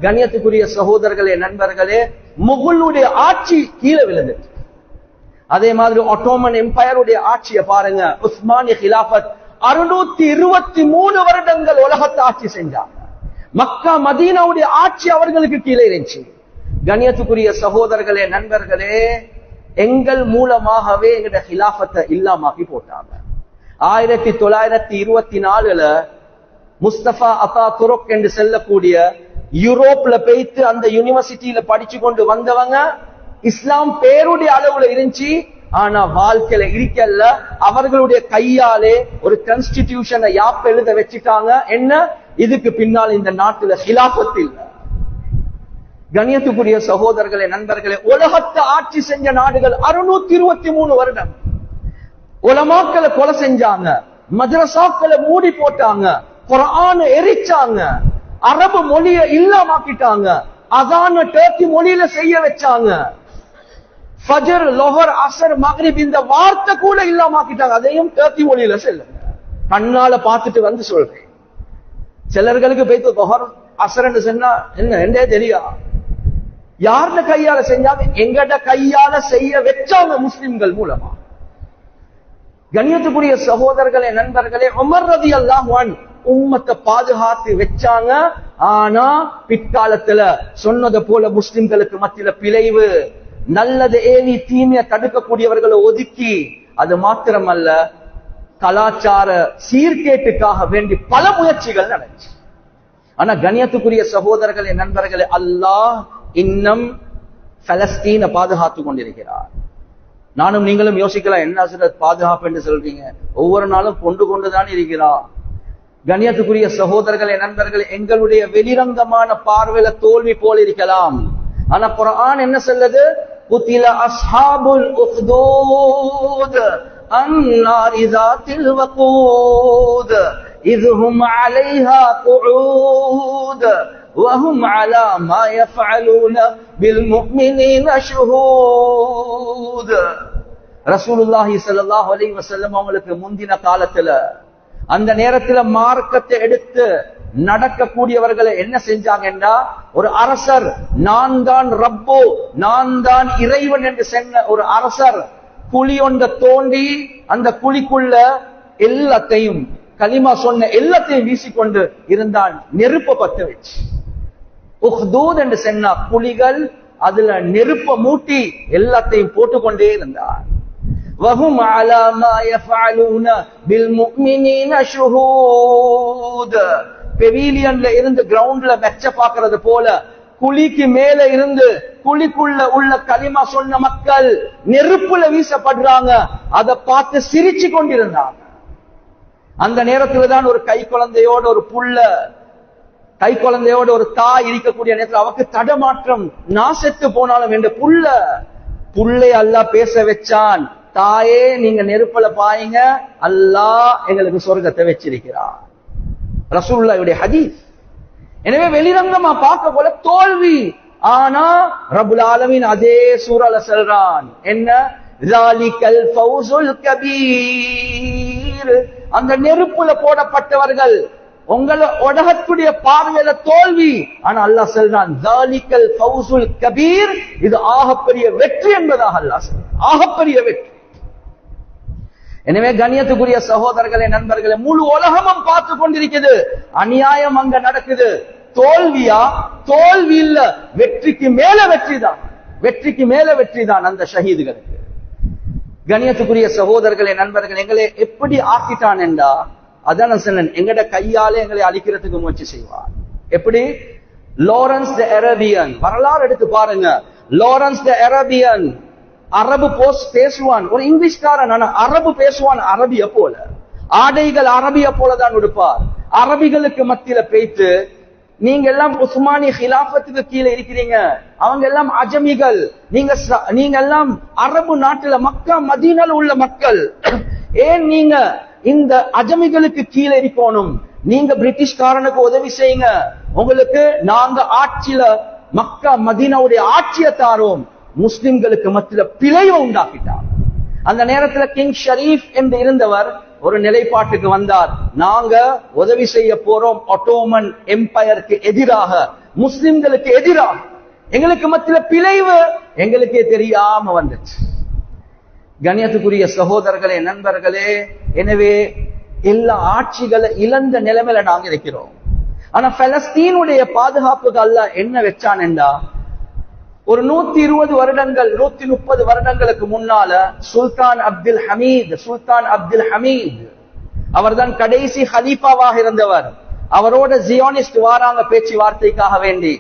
கண்ணியத்துக்குரிய சகோதரர்களே, நண்பர்களே, முகலுடைய ஆட்சி கீழே விழுந்துச்சு. அதே மாதிரி ஒட்டோமன் எம்பையருடைய ஆட்சியை பாருங்க, உஸ்மானிய கிலாபத் 623 வருடங்கள் உலகத்தை ஆட்சி செஞ்சாங்க. மக்கா மதீனாவுடைய ஆட்சி அவர்களுக்கு கீழே இருந்துச்சு. கண்ணியத்துக்குரிய சகோதரர்களே, நண்பர்களே, எங்கள் மூலமாகவே எங்கட ஹிலாஃபத்தை இல்லாமாக்கி போட்டாங்க. 1924 முஸ்தபா அத்தா துருக் என்று செல்லக்கூடிய யூரோப்ல போய்த்து அந்த யூனிவர்சிட்டியில படிச்சு கொண்டு வந்தவங்க இஸ்லாம் பேருடைய அளவுல இருந்துச்சு, ஆனா வாழ்க்கையில இருக்கல. அவர்களுடைய கையாலே ஒரு கான்ஸ்டிடியூஷனை யாப் எழுத வச்சுட்டாங்க. என்ன, இதுக்கு பின்னால் இந்த நாட்டுல ஹிலாஃபத் இல்ல. கண்ணியத்துக்குரிய சகோதரர்களே, நண்பர்களே, உலகத்தை ஆட்சி செஞ்ச நாடுகள் 623 வருடம். உலமாக்களை கொலை செஞ்சாங்க, மதரசாக்களை மூடி போட்டாங்க, குர்ஆனை எரிச்சாங்க, அரபு மொழியை இல்லாமக்கிட்டாங்க, அதான டர்க்கி மொழியில செய்ய வச்சாங்க, ஃபஜர், லோஹர், அசர், மக்ரிப் இந்த வார்த்தை கூட இல்லாமக்கிட்டாங்க, அதையும் டர்க்கி மொழியில சொல்லுங்க. கண்ணால பார்த்துட்டு வந்து சொல்றேன். சிலர்களுக்கு போய்த்து லோஹர் அசர்ன்னு சொன்னா என்ன என்றே தெரியா. யாருடைய கையால செஞ்சாங்க? எங்கட கையால செய்ய வச்சாங்க முஸ்லிம்கள் மூலமா. கண்ணியத்துக்குரிய சகோதரர்களே, நண்பர்களே, உமர் ரலியல்லாஹு அன்ஹு உம்மத்தை பாதுகாத்து வச்சாங்க. ஆனா பிற்காலத்துல சொன்னது போல முஸ்லிம்களுக்கு மத்தியில பிழைவு, நல்லது ஏவி தீமையை தடுக்கக்கூடியவர்களை ஒதுக்கி, அது மாத்திரமல்ல கலாச்சார சீர்கேட்டுக்காக வேண்டி பல முயற்சிகள் நடந்துச்சு. ஆனா கண்ணியத்துக்குரிய சகோதரர்களே, நண்பர்களே, அல்லாஹ் இன்னும் பலஸ்தீனை பாதுகாத்து கொண்டிருக்கிறார். நானும் நீங்களும் யோசிக்கலாம், என்ன ஹஸ்ரத் பாதுகாப்பு என்று சொல்றீங்க? ஒவ்வொரு நாளும் கொண்டுதான் இருக்கிறார். கண்ணியத்துக்குரிய சகோதரர்களே, நண்பர்களே, எங்களுடைய வெளிரங்கமான பார்வையில தோல்வி போல இருக்கலாம். ஆனா குர்ஆன் என்ன சொல்லுது? குத்தில அஸ்ஹாபுல் உக்தூத் அன்னாரி ذاتில் வகூத் இذஹும் அலைஹா குஊத் وهم على ما يفعلون بالمؤمنين شهود. ரசூலுல்லாஹி ஸல்லல்லாஹு அலைஹி வஸல்லம் அவங்களுக்கு முந்தின காலத்துல அந்த நேரத்துல மார்க்கத்தை எடுத்து நடக்கக்கூடியவர்களை என்ன செஞ்சாங்கன்னா, ஒரு அரசர் நான் தான் ரப்பு, நான் தான் இறைவன் என்று சொன்ன ஒரு அரசர் குழி ஒன்றை தோண்டி அந்த குழிக்குள்ள எல்லாத்தையும் கலிமா சொன்ன எல்லாத்தையும் வீசிக்கொண்டு இருந்தான், நெருப்ப பத்த வச்சு. உஹ்தூத் என்று சொன்ன புலிகள் அதுல நெருப்ப மூட்டி எல்லாத்தையும் போட்டுக்கொண்டே இருந்தார். وهم على ما يفعلون بالمؤمنين شهود. பெவிலியன்ல இருந்து கிரவுண்ட்ல மேட்ச பாக்குறது போல குழிக்கு மேல இருந்து குழிக்குள்ள உள்ள களிமா சொன்ன மக்கள் நெருப்புல வீசப்படுறாங்க. அதை பார்த்து சிரிச்சு கொண்டிருந்தாங்க. அந்த நேரத்துல தான் ஒரு கை குழந்தையோட ஒரு புள்ள, கை குழந்தையோட ஒரு தாய் இருக்கக்கூடிய நேரத்தில் அவருக்கு தடமாற்றம், நான் செத்து போனாலும் என்ற புள்ளை அல்லாஹ் பேச வச்சான். தாயே நீங்க நெருப்புல பாயுங்க, அல்லாஹ் எங்களுக்கு சொர்க்கத்தை வச்சிருக்கிறார். ரசூலுல்லாஹ்வுடைய ஹதீஸ். எனவே வெளிரங்கமா பார்க்க போல தோல்வி. ஆனா ரப்புல் ஆலமீன் அதே சூறால சொல்றான் என்ன, ஸாலிகல் ஃபௌஸுல் கபீர். அந்த நெருப்புல போடப்பட்டவர்கள் உங்கள உலகத்துடைய பார்வையில தோல்வி. ஆனா அல்லாஹ் சொல்றான் ஸாலிகல் ஃபௌஸுல் கபீர், இது ஆகப்பெரிய வெற்றி என்பதாக அல்லாஹ் சொல்றான். ஆகப்பெரிய வெற்றி. எனவே கண்ணியத்துக்குரிய சகோதரர்களே, நண்பர்களே, முழு உலகமும் பார்த்து கொண்டிருக்கிறது. அநியாயம் அங்க நடக்குது. தோல்வியா? தோல்வி இல்ல, வெற்றிக்கு மேல வெற்றி தான். வெற்றிக்கு மேல வெற்றி தான் அந்த ஷஹீதுகளுக்கு. கண்ணியத்துக்குரிய சகோதரர்களே, நண்பர்கள், எங்களை எப்படி ஆக்கிட்டான் என்றா, அதான் சொன்னேன், எங்கட கையாலே எங்களை அழிக்கிறதுக்கு முயற்சி செய்வார். எப்படி? லாரன்ஸ் தி அரேபியன் வரலாறு எடுத்து பாருங்க. லாரன்ஸ் தி அரேபியன் அரபு பேசுவான், ஒரு இங்கிலீஷ்காரன், ஆனா அரபு பேசுவான் அரபிய போல. ஆடைகள் அரபிய போலதான் உடுப்பார். அரபிகளுக்கு மத்தியில பேய்த்து, நீங்க எல்லாம் உஸ்மானி ஹிலாஃபத்துக்கு கீழே இருக்கிறீங்க, அவங்க எல்லாம் அஜமிகள், நீங்க எல்லாம் அரபு நாட்டுல மக்கா மதீனால உள்ள மக்கள், ஏன் நீங்க இந்த அஜமிகளுக்கு கீழே இருக்கணும்? நீங்க பிரிட்டிஷ்காரனுக்கு உதவி செய்யுங்க, உங்களுக்கு நாங்க ஆட்சியில மக்கா மதீனாவுடைய ஆட்சியை தாரோம். முஸ்லிம்களுக்கு மத்தியில பிழைவை உண்டாக்கிட்டார். அந்த நேரத்துல கிங் ஷரீப் என்று இருந்தவர் ஒரு நிலைப்பாட்டுக்கு வந்தார். நாங்க உதவி செய்ய போறோம் ஒட்டோமன் எம்பையருக்கு எதிராக, முஸ்லிம்களுக்கு எதிராக. எங்களுக்கு மத்தியில பிழைவு எங்களுக்கே தெரியாம வந்துச்சு. கண்ணியத்துக்குரிய சகோதரர்களே, நண்பர்களே, எனவே எல்லா ஆட்சிகளை இழந்த நிலைமையில நாங்க இருக்கிறோம். ஆனா பலஸ்தீனுடைய பாதுகாப்புக்கு அல்லாஹ் என்ன வச்சான் என்றா, ஒரு 120 வருடங்கள் 130 வருடங்களுக்கு முன்னால சுல்தான் அப்துல் ஹமீத் அவர்தான் கடைசி ஹலீஃபாவாக இருந்தவர். அவரோட ஜியோனிஸ்ட் வாராங்க பேச்சுவார்த்தைக்காக வேண்டி.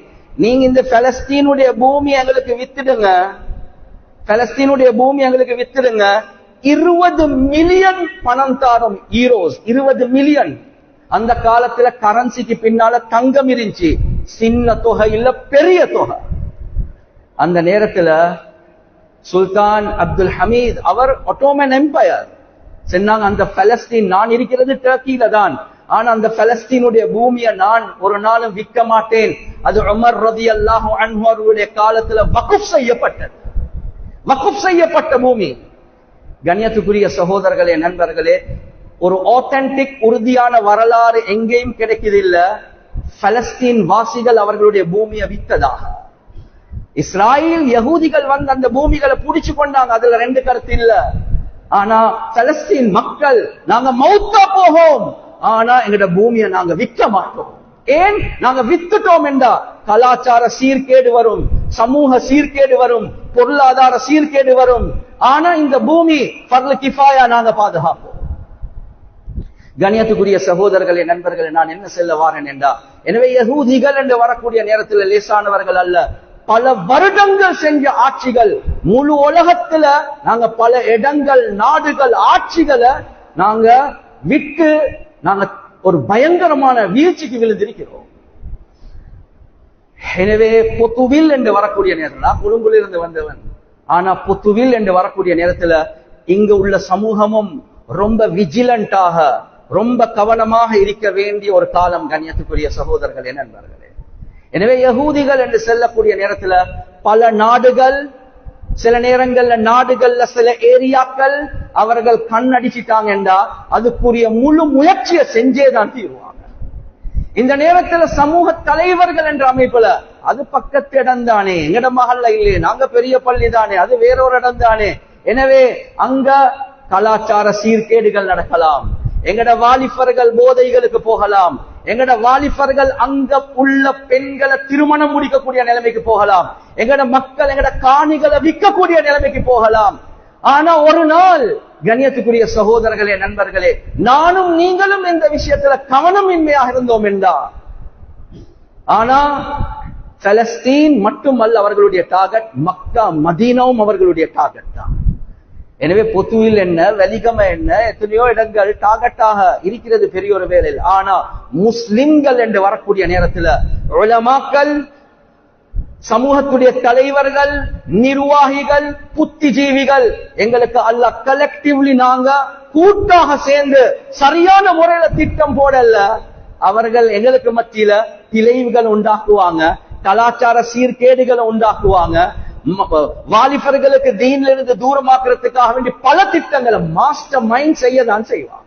நீங்க இந்த பலஸ்தீனுடைய பூமி எங்களுக்கு வித்துடுங்க, பலஸ்தீனுடைய பூமி எங்களுக்கு வித்துடுங்க, 20 மில்லியன் பணம் தாரும் ஈரோஸ், 20 மில்லியன். அந்த காலத்துல கரன்சிக்கு பின்னால தங்கம் இருந்துச்சு, சின்ன தொகை இல்ல, பெரிய தொகை. அந்த நேரத்துல சுல்தான் அப்துல் ஹமீத் அவர் ஒட்டோமன் எம்பையர் சொன்னாங்க, அந்த பலஸ்தீன், நான் இருக்கிறது டர்க்கியில தான், ஆனா அந்த பலஸ்தீனுடைய பூமியை நான் ஒரு நாளும் விற்க மாட்டேன். அது உமர் ரலியல்லாஹு அன்ஹு அவருடைய காலத்துல வக்ஃப் செய்யப்பட்டது, வக்ஃப் செய்யப்பட்ட பூமி. கண்ணியத்துக்குரிய சகோதரர்களே, நண்பர்களே, ஒரு ஆத்தென்டிக் உறுதியான வரலாறு எங்கேயும் கிடைக்குது இல்ல பலஸ்தீன் வாசிகள் அவர்களுடைய பூமியை வித்ததாக. இஸ்ராயல் யகூதிகள் வந்து அந்த பூமிகளை புடிச்சு கொண்டாங்க, அதுல 2 கருத்து இல்ல. ஆனா பலஸ்தீன் மக்கள், நாங்க மௌத்தா போவோம், ஆனா எங்கட பூமியை நாங்க விற்க மாட்டோம். ஏன்? நாங்க வித்துட்டோம் என்றா கலாச்சார சீர்கேடு வரும், சமூக சீர்கேடு வரும், பொருளாதார சீர்கேடு வரும். ஆனா இந்த பூமி ஃபர்லு கிஃபாயா நாங்க பாதுகாப்போம். கண்ணியத்துக்குரிய சகோதரர்களே, நண்பர்களே, நான் என்ன சொல்ல வாரேன் என்றா, எனவே யகூதிகள் என்று வரக்கூடிய நேரத்தில் லேசானவர்கள் அல்ல. பல வருடங்கள் செஞ்ச ஆட்சிகள், முழு உலகத்துல நாங்க பல இடங்கள், நாடுகள், ஆட்சிகளை நாங்க விட்டு நாங்க ஒரு பயங்கரமான வீழ்ச்சிக்கு விழுந்திருக்கிறோம். எனவே பொத்துவில் என்று வரக்கூடிய நேரத்தில், நான் கொழும்புல இருந்து வந்தவன், ஆனா பொத்துவில் என்று வரக்கூடிய நேரத்துல இங்க உள்ள சமூகமும் ரொம்ப விஜிலண்டாக, ரொம்ப கவனமாக இருக்க வேண்டிய ஒரு காலம். கண்ணியத்துக்குரிய சகோதரர்களே, நண்பர்களே, எனவே யகூதிகள் என்று சொல்லக்கூடிய நேரத்துல பல நாடுகள், சில நேரங்கள்ல நாடுகள்ல சில ஏரியாக்கள் அவர்கள் கண்ணடிச்சிட்டாங்க என்றா அதுக்குரிய முழு முயற்சியை செஞ்சேதான் தீருவாங்க. இந்த நேரத்துல சமூக தலைவர்கள் என்ற அமைப்புல, அது பக்கத்து இடம் தானே, எங்கட மகல்ல இல்லையே, நாங்க பெரிய பள்ளி தானே, அது வேறொரு இடம் தானே. எனவே அங்க கலாச்சார சீர்கேடுகள் நடக்கலாம், எங்கட வாலிபர்கள் போதைகளுக்கு போகலாம், எங்கட வாலிபர்கள் அங்க உள்ள பெண்களை திருமணம் முடிக்கக்கூடிய நிலைமைக்கு போகலாம், எங்கட மக்கள் எங்கட காணிகளை விற்கக்கூடிய நிலைமைக்கு போகலாம். ஆனா ஒரு நாள் கண்ணியத்துக்குரிய சகோதரர்களே, நண்பர்களே, நானும் நீங்களும் இந்த விஷயத்துல கவனமின்மையாக இருந்தோம் என்றா, ஆனா பலஸ்தீன் மட்டுமல்ல அவர்களுடைய டார்கெட், மக்கா மதீனாவும் அவர்களுடைய டார்கெட் தான். எனவே பொத்துவில் என்ன, வெலிகம என்ன, எத்தனையோ இடங்கள் டார்கெட்டாக இருக்கிறது பெரிய ஒரு வேலையில். ஆனா முஸ்லிம்கள் என்று வரக்கூடிய நேரத்தில் உலமாக்கள், சமூகத்துடைய தலைவர்கள், நிர்வாகிகள், புத்திஜீவிகள், எங்களுக்கு அல்லாஹ் கலெக்டிவ்லி நாங்க கூட்டாக சேர்ந்து சரியான முறையில திட்டம் போடல, அவர்கள் எங்களுக்கு மத்தியில பிளவுகள் உண்டாக்குவாங்க, கலாச்சார சீர்கேடுகளை உண்டாக்குவாங்க, வாலிபர்களுக்கு தீன்ல இருந்து தூரமாக்குறதுக்காக வேண்டி பல திட்டங்களை மாஸ்டர் மைண்ட் செய்யதான் செய்வாங்க.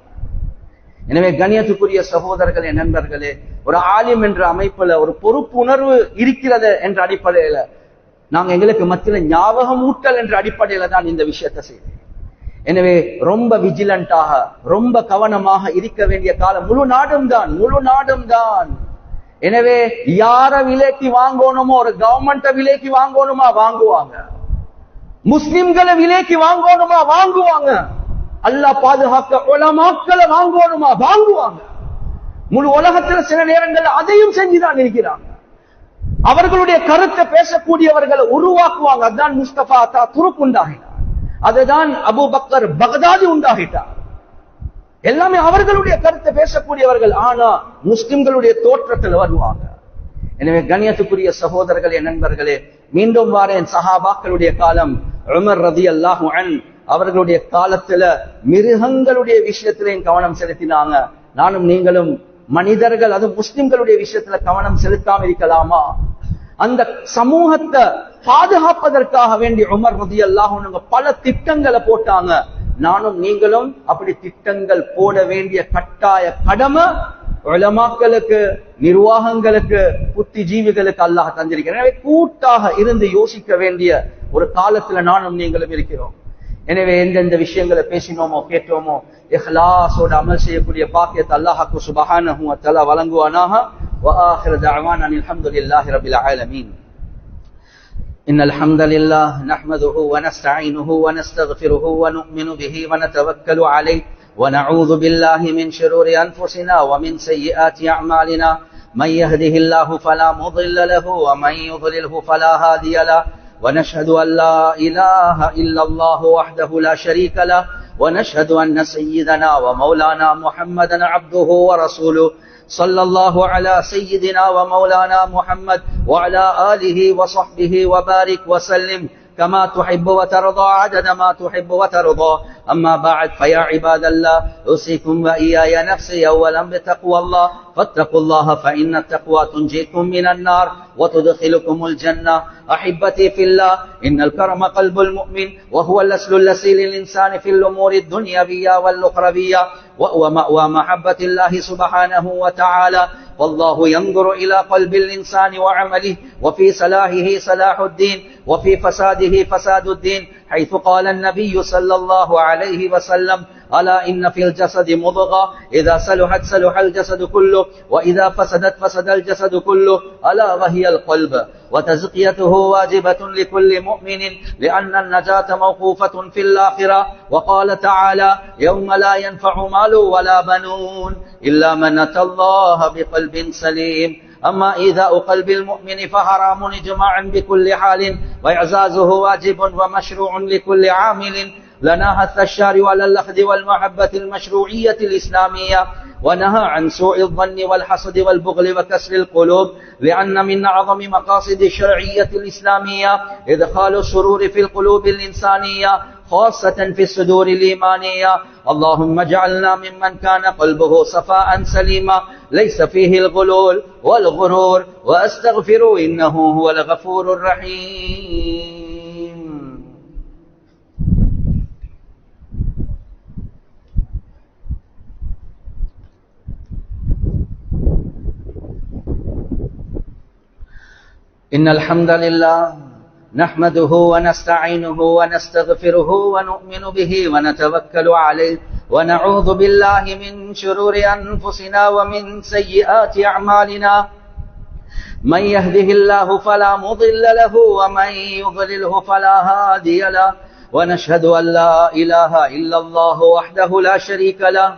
எனவே கண்ணியத்துக்குரிய சகோதரர்களே, நண்பர்களே, ஒரு ஆலிம் என்ற அமைப்புல ஒரு பொறுப்புணர்வு இருக்கிறது என்ற அடிப்படையில நாங்க எங்களுக்கு மத்தியில ஞாபகம் ஊட்டல் என்ற அடிப்படையில தான் இந்த விஷயத்தை செய்வோம். எனவே ரொம்ப விஜிலண்டாக, ரொம்ப கவனமாக இருக்க வேண்டிய காலம். முழு நாடும் தான். எனவே யார விலைக்கு வாங்கணுமோ, ஒரு கவர்மெண்ட விலைக்கு வாங்கணுமா வாங்குவாங்க, முஸ்லிம்களை விலைக்கு வாங்கணுமா வாங்குவாங்க, அல்லாஹ் பாதுகாக்க உலமாக்களை வாங்கணுமா வாங்குவாங்க. முழு உலகத்தில் சில நேரங்கள் அதையும் செஞ்சுதான் இருக்கிறாங்க. அவர்களுடைய கருத்தை பேசக்கூடியவர்களை உருவாக்குவாங்க. அதுதான் முஸ்தபா துருப் உண்டாகிட்டார், அதுதான் அபூபக்கர் பக்தாதி உண்டாகிட்டார். எல்லாமே அவர்களுடைய கருத்தை பேசக்கூடியவர்கள், ஆனா முஸ்லிம்களுடைய தோற்றத்தில் வருவாங்க. எனவே கண்ணியத்துக்குரிய சகோதரர்களே, நண்பர்களே, மீண்டும் வாரேன் சஹாபாக்களுடைய காலம். உமர் ரலியல்லாஹு அன்ஹு அவர்களுடைய காலத்துல மிருகங்களுடைய விஷயத்திலையும் கவனம் செலுத்தினாங்க. நானும் நீங்களும் மனிதர்கள், அது முஸ்லிம்களுடைய விஷயத்துல கவனம் செலுத்தாம இருக்கலாமா? அந்த சமூகத்தை பாதுகாப்பதற்காக வேண்டி உமர் ரலியல்லாஹு அன்ஹு பல திட்டங்களை போட்டாங்க. நானும் நீங்களும் அப்படி திட்டங்கள் போட வேண்டிய கட்டாய கடமை உலமாக்களுக்கு, நிர்வாகங்களுக்கு, புத்திஜீவிகளுக்கு அல்லாஹ் தந்திருக்கிறார். எனவே கூட்டாக இருந்து யோசிக்க வேண்டிய ஒரு காலத்துல நானும் நீங்களும் இருக்கிறோம். எனவே எந்தெந்த விஷயங்களை பேசினோமோ கேட்டோமோ இஹ்லாஸோட அமல் செய்யக்கூடிய பாக்கியத்தை அல்லாஹ்க்கு சுப்ஹானஹு வ தஆலா வழங்குவானாக. வ ஆகிரு தஅவானா அல்ஹம்துலில்லாஹி ரப்பில் ஆலமீன். إن الحمد لله نحمده ونستعينه ونستغفره ونؤمن به ونتوكل عليه ونعوذ بالله من شرور أنفسنا ومن سيئات أعمالنا من يهده الله فلا مضل له ومن يضلله فلا هادي له ونشهد أن لا إله إلا الله وحده لا شريك له ونشهد أن سيدنا ومولانا محمدا عبده ورسوله صلى الله على سيدنا ومولانا محمد وعلى آله وصحبه وبارك وسلم كما تحب وترضى عدد ما تحب وترضى. أما بعد فيا عباد الله أوصيكم وإياي نفسي أولا بتقوى الله فاتقوا الله فإن التقوى تنجيكم من النار وتدخلكم الجنة. أحبتي في الله، إن الكرم قلب المؤمن وهو الأصل الذي للإنسان في الأمور الدنيوية والأخروية وهو مأوى محبة الله سبحانه وتعالى. والله ينظر إلى قلب الإنسان وعمله، وفي صلاحه صلاح الدين وفي فساده فساد الدين، حيث قال النبي صلى الله عليه وسلم: ألا إن في الجسد مضغة إذا صلحت صلح الجسد كله وإذا فسدت فسد الجسد كله ألا وهي القلب. وتزكيته واجبة لكل مؤمن لأن النجاة موقوفة في الآخرة. وقال تعالى: يوم لا ينفع مال ولا بنون إلا من أتى الله بقلب سليم. أما إيذاء قلب المؤمن فحرام إجماعا بكل حال، وإعزازه واجب ومشروع لكل عامل. لنا حث الشارع على الأخذ والمحبة المشروعية الإسلامية، ونهى عن سوء الظن والحسد والبغل وكسر القلوب، لأن من أعظم مقاصد الشرعية الإسلامية إدخال السرور في القلوب الإنسانية، خاصة في الصدور الإيمانية. اللهم اجعلنا ممن كان قلبه صفاء سليما ليس فيه الغلول والغرور، وأستغفروا إنه هو الغفور الرحيم. إن الحمد لله نحمده ونستعينه ونستغفره ونؤمن به ونتوكل عليه ونعوذ بالله من شرور أنفسنا ومن سيئات أعمالنا. من يهده الله فلا مضل له ومن يضلله فلا هادي له، ونشهد أن لا إله إلا الله وحده لا شريك له،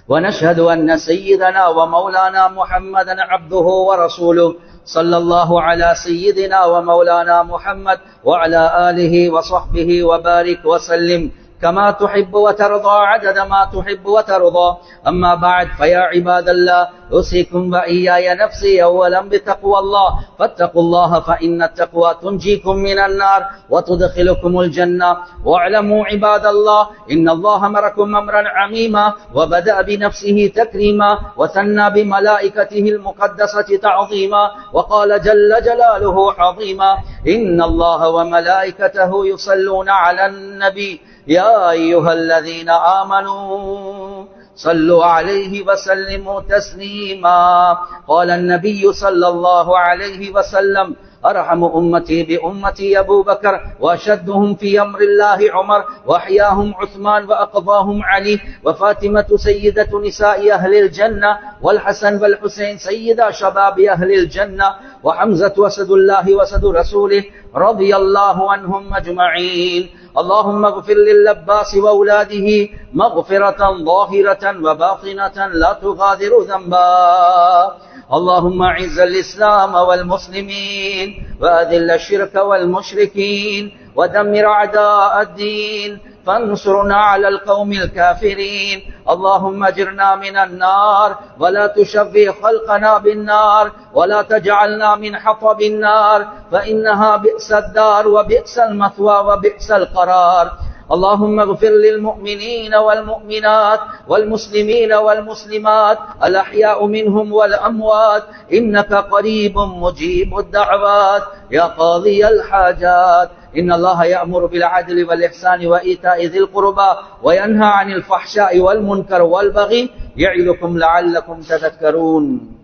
ونشهد أن سيدنا ومولانا محمدا عبده ورسوله، صلى الله على سيدنا ومولانا محمد وعلى آله وصحبه وبارك وسلم كما تحب وترضى عدد ما تحب وترضى. أما بعد، فيا عباد الله، أوصيكم وإياي نفسي أولا بتقوى الله، فاتقوا الله فإن التقوى تنجيكم من النار وتدخلكم الجنة. واعلموا عباد الله إن الله أمركم أمرا عميما، وبدأ بنفسه تكريما، وثنى بملائكته المقدسة تعظيما، وقال جل جلاله عظيما: إن الله وملائكته يصلون على النبي يا أيها الذين آمنوا صلوا عليه وسلموا تسليما. قال النبي صلى الله عليه وسلم: أرحم أمتي بأمتي أبو بكر، وأشدهم في أمر الله عمر، وأحياهم عثمان، وأقضاهم علي، وفاطمة سيدة نساء أهل الجنة، والحسن والحسين سيدا شباب أهل الجنة، وحمزة وسد الله وسد رسوله رضي الله عنهم أجمعين. اللهم اغفر للعباس وأولاده مغفرة ظاهرة وباطنة لا تغادر ذنبا. اللهم اعز الإسلام والمسلمين، وأذل الشرك والمشركين، ودمر أعداء الدين، فانصرنا على القوم الكافرين. اللهم اجرنا من النار، ولا تشفي خلقنا بالنار، ولا تجعلنا من حطب النار، فإنها بئس الدار وبئس المثوى وبئس القرار. اللهم اغفر للمؤمنين والمؤمنات والمسلمين والمسلمات الأحياء منهم والأموات، إنك قريب مجيب الدعوات يا قاضي الحاجات. إن الله يأمر بالعدل والإحسان وإيتاء ذي القربى، وينهى عن الفحشاء والمنكر والبغي، يعظكم لعلكم تذكرون.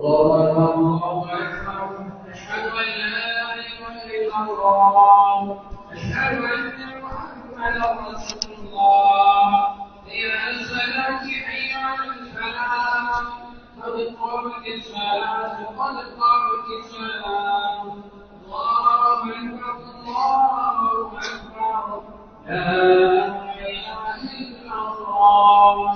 الله أكبر. أشهد أن لا إله إلا الله، أشهد أن محمدا رسول الله. حي على الصلاة، حي على الفلاح، قد قامت الصلاة، قد قامت الصلاة. الله أكبر، الله أكبر، لا إله إلا الله.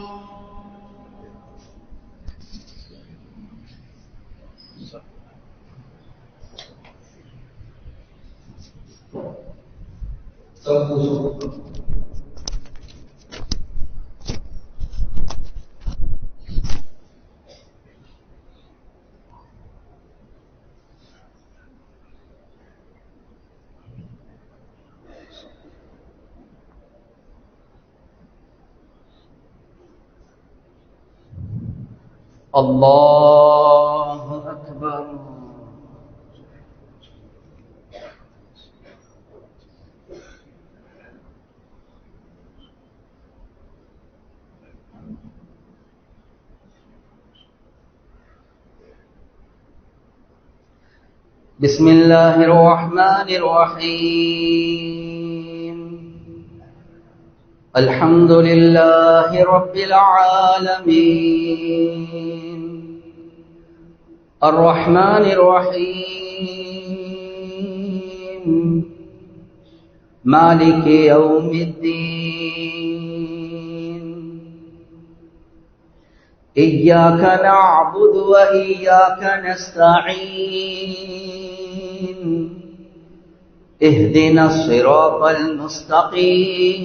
الله أكبر. بسم الله الرحمن الرحيم. الحمد لله رب العالمين، الرحمن الرحيم، مالك يوم الدين. إياك نعبد وإياك نستعين، اهدنا الصراط المستقيم،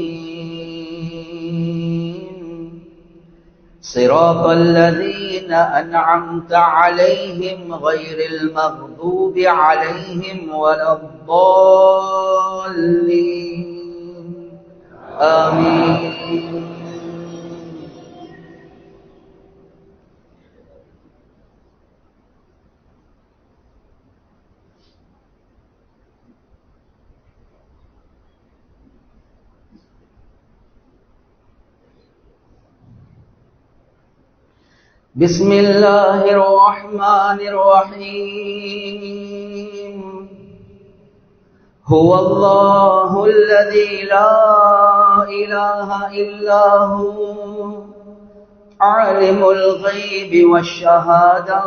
صراط الذين أنعمت عليهم غير المغضوب عليهم ولا الضالين. آمين. بسم الله الرحمن الرحيم. هو الله الذي لا إله إلا هو، عالم الغيب والشهادة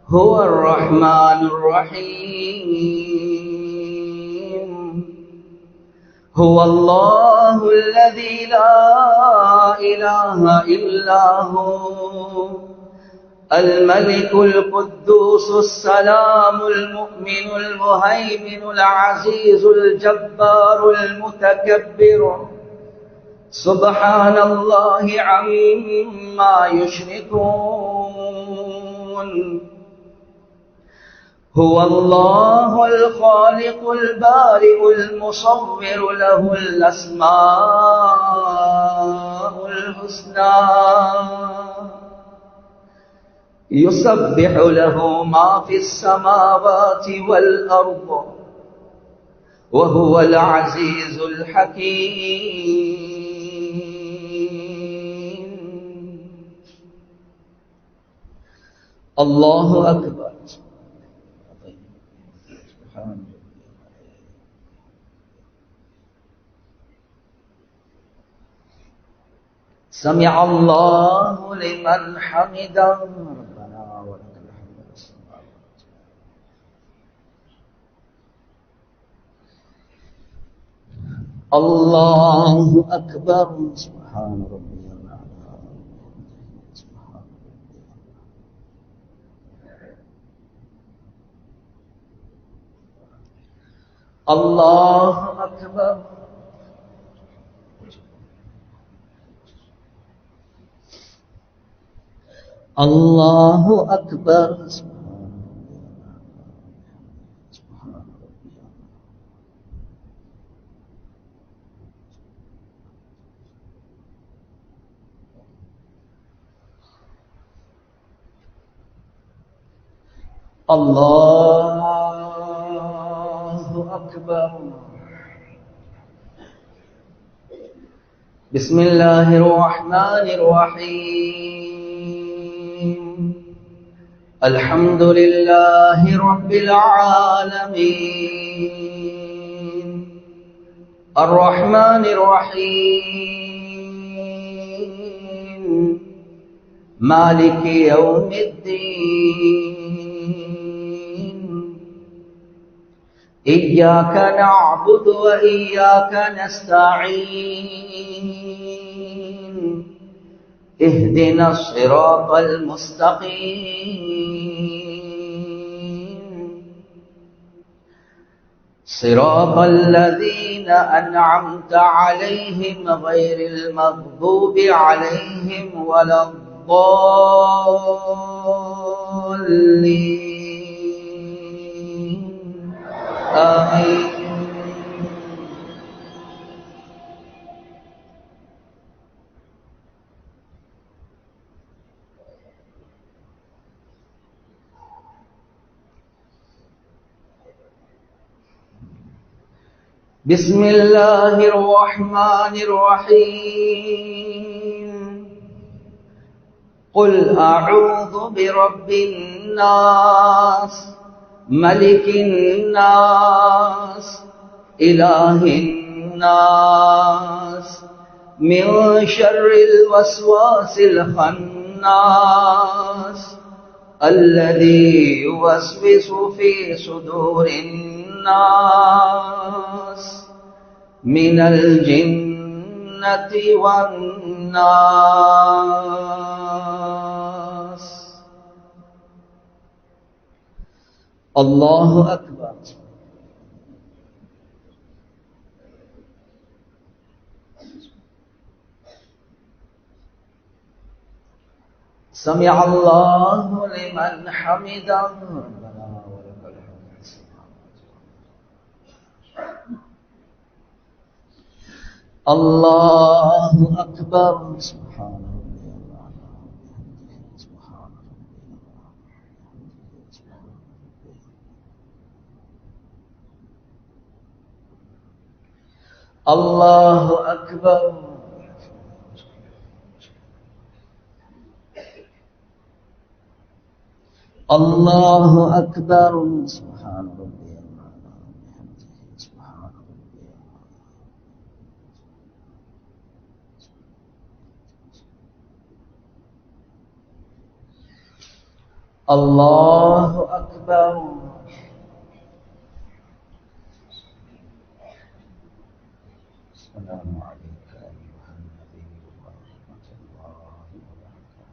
هو الرحمن الرحيم هو الله الذي لا إله إلا هو الملك القدوس السلام المؤمن المهيمن العزيز الجبار المتكبر سبحان الله عما يشركون هو الله الخالق البارئ المصور له الأسماء الحسنى يسبح له ما في السماوات والأرض وهو العزيز الحكيم الله أكبر سمع الله لمن حمده ربنا ولك الحمد الله أكبر سبحان ربي الأعلى سبحان ربي الله أكبر الله أكبر الله أكبر بسم الله الرحمن الرحيم الحمد لله رب العالمين الرحمن الرحيم مالك يوم الدين إياك نعبد وإياك نستعين اهدنا الصراط المستقيم صراط الذين أنعمت عليهم غير المغضوب عليهم ولا الضالين آمين بسم الله الرحمن الرحيم قل أعوذ برب الناس ملك الناس إله الناس من شر الوسواس الخناس الذي يوسوس في صدور الناس من الجنة والناس الله أكبر سمع الله لمن حمده ربنا ولك الحمد الله أكبر سبحان ربي الأعلى سبحان ربي الله أكبر الله أكبر سبحان ربي الأعلى سبحان ربي الله أكبر. السلام عليك أيها النبي ورحمة الله وبركاته.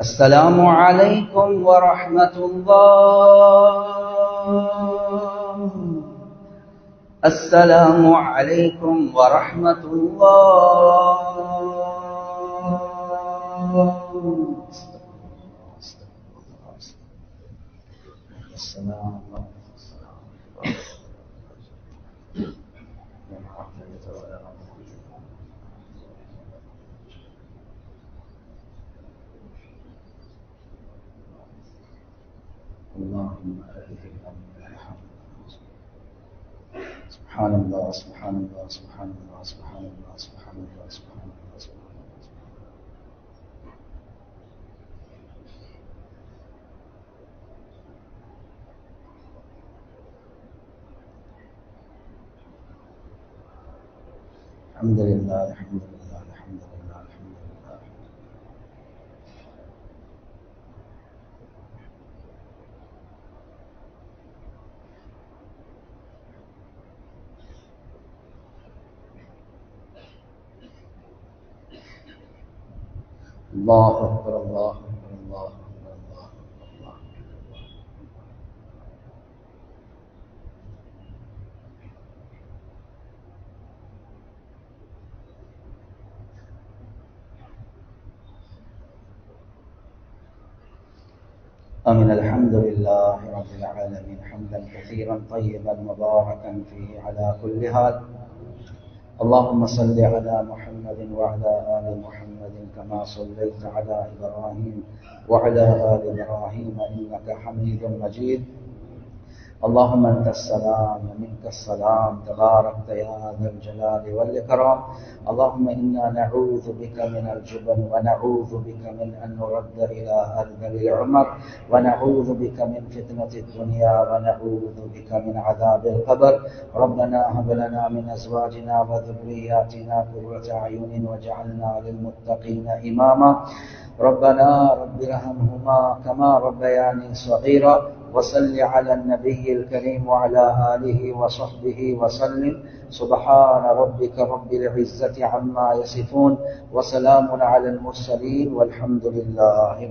السلام عليكم ورحمة الله. السلام عليكم ورحمة الله. السلام اللهم سبحان الله سبحان الله سبحان الله سبحان الله سبحان الله سبحان الله سبحان الله. الحمد لله الحمد لله الحمد لله الحمد لله. الله أكبر الله أكبر الله أكبر الله أكبر الله أكبر. آمين. الحمد لله رب العالمين حمدا كثيرا طيبا مباركا فيه على كل حال. اللهم صل على محمد وعلى آل محمد كما صليت على إبراهيم وعلى آل إبراهيم إنك حميد مجيد. اللهم أنت السلام ومنك السلام تباركت يا ذا الجلال والإكرام. اللهم إنا نعوذ بك من الجبن ونعوذ بك من أن نرد إلى أرذل العمر ونعوذ بك من فتنة الدنيا ونعوذ بك من عذاب القبر. ربنا هب لنا من أزواجنا وذرياتنا قرة أعين واجعلنا للمتقين إماما. ربنا رب ارحمهما كما ربياني صغيرا. وصل على النبي الكريم وعلى آله وصحبه وسلم. سبحان ربك رب العزة عما يصفون وسلام على المرسلين والحمد لله.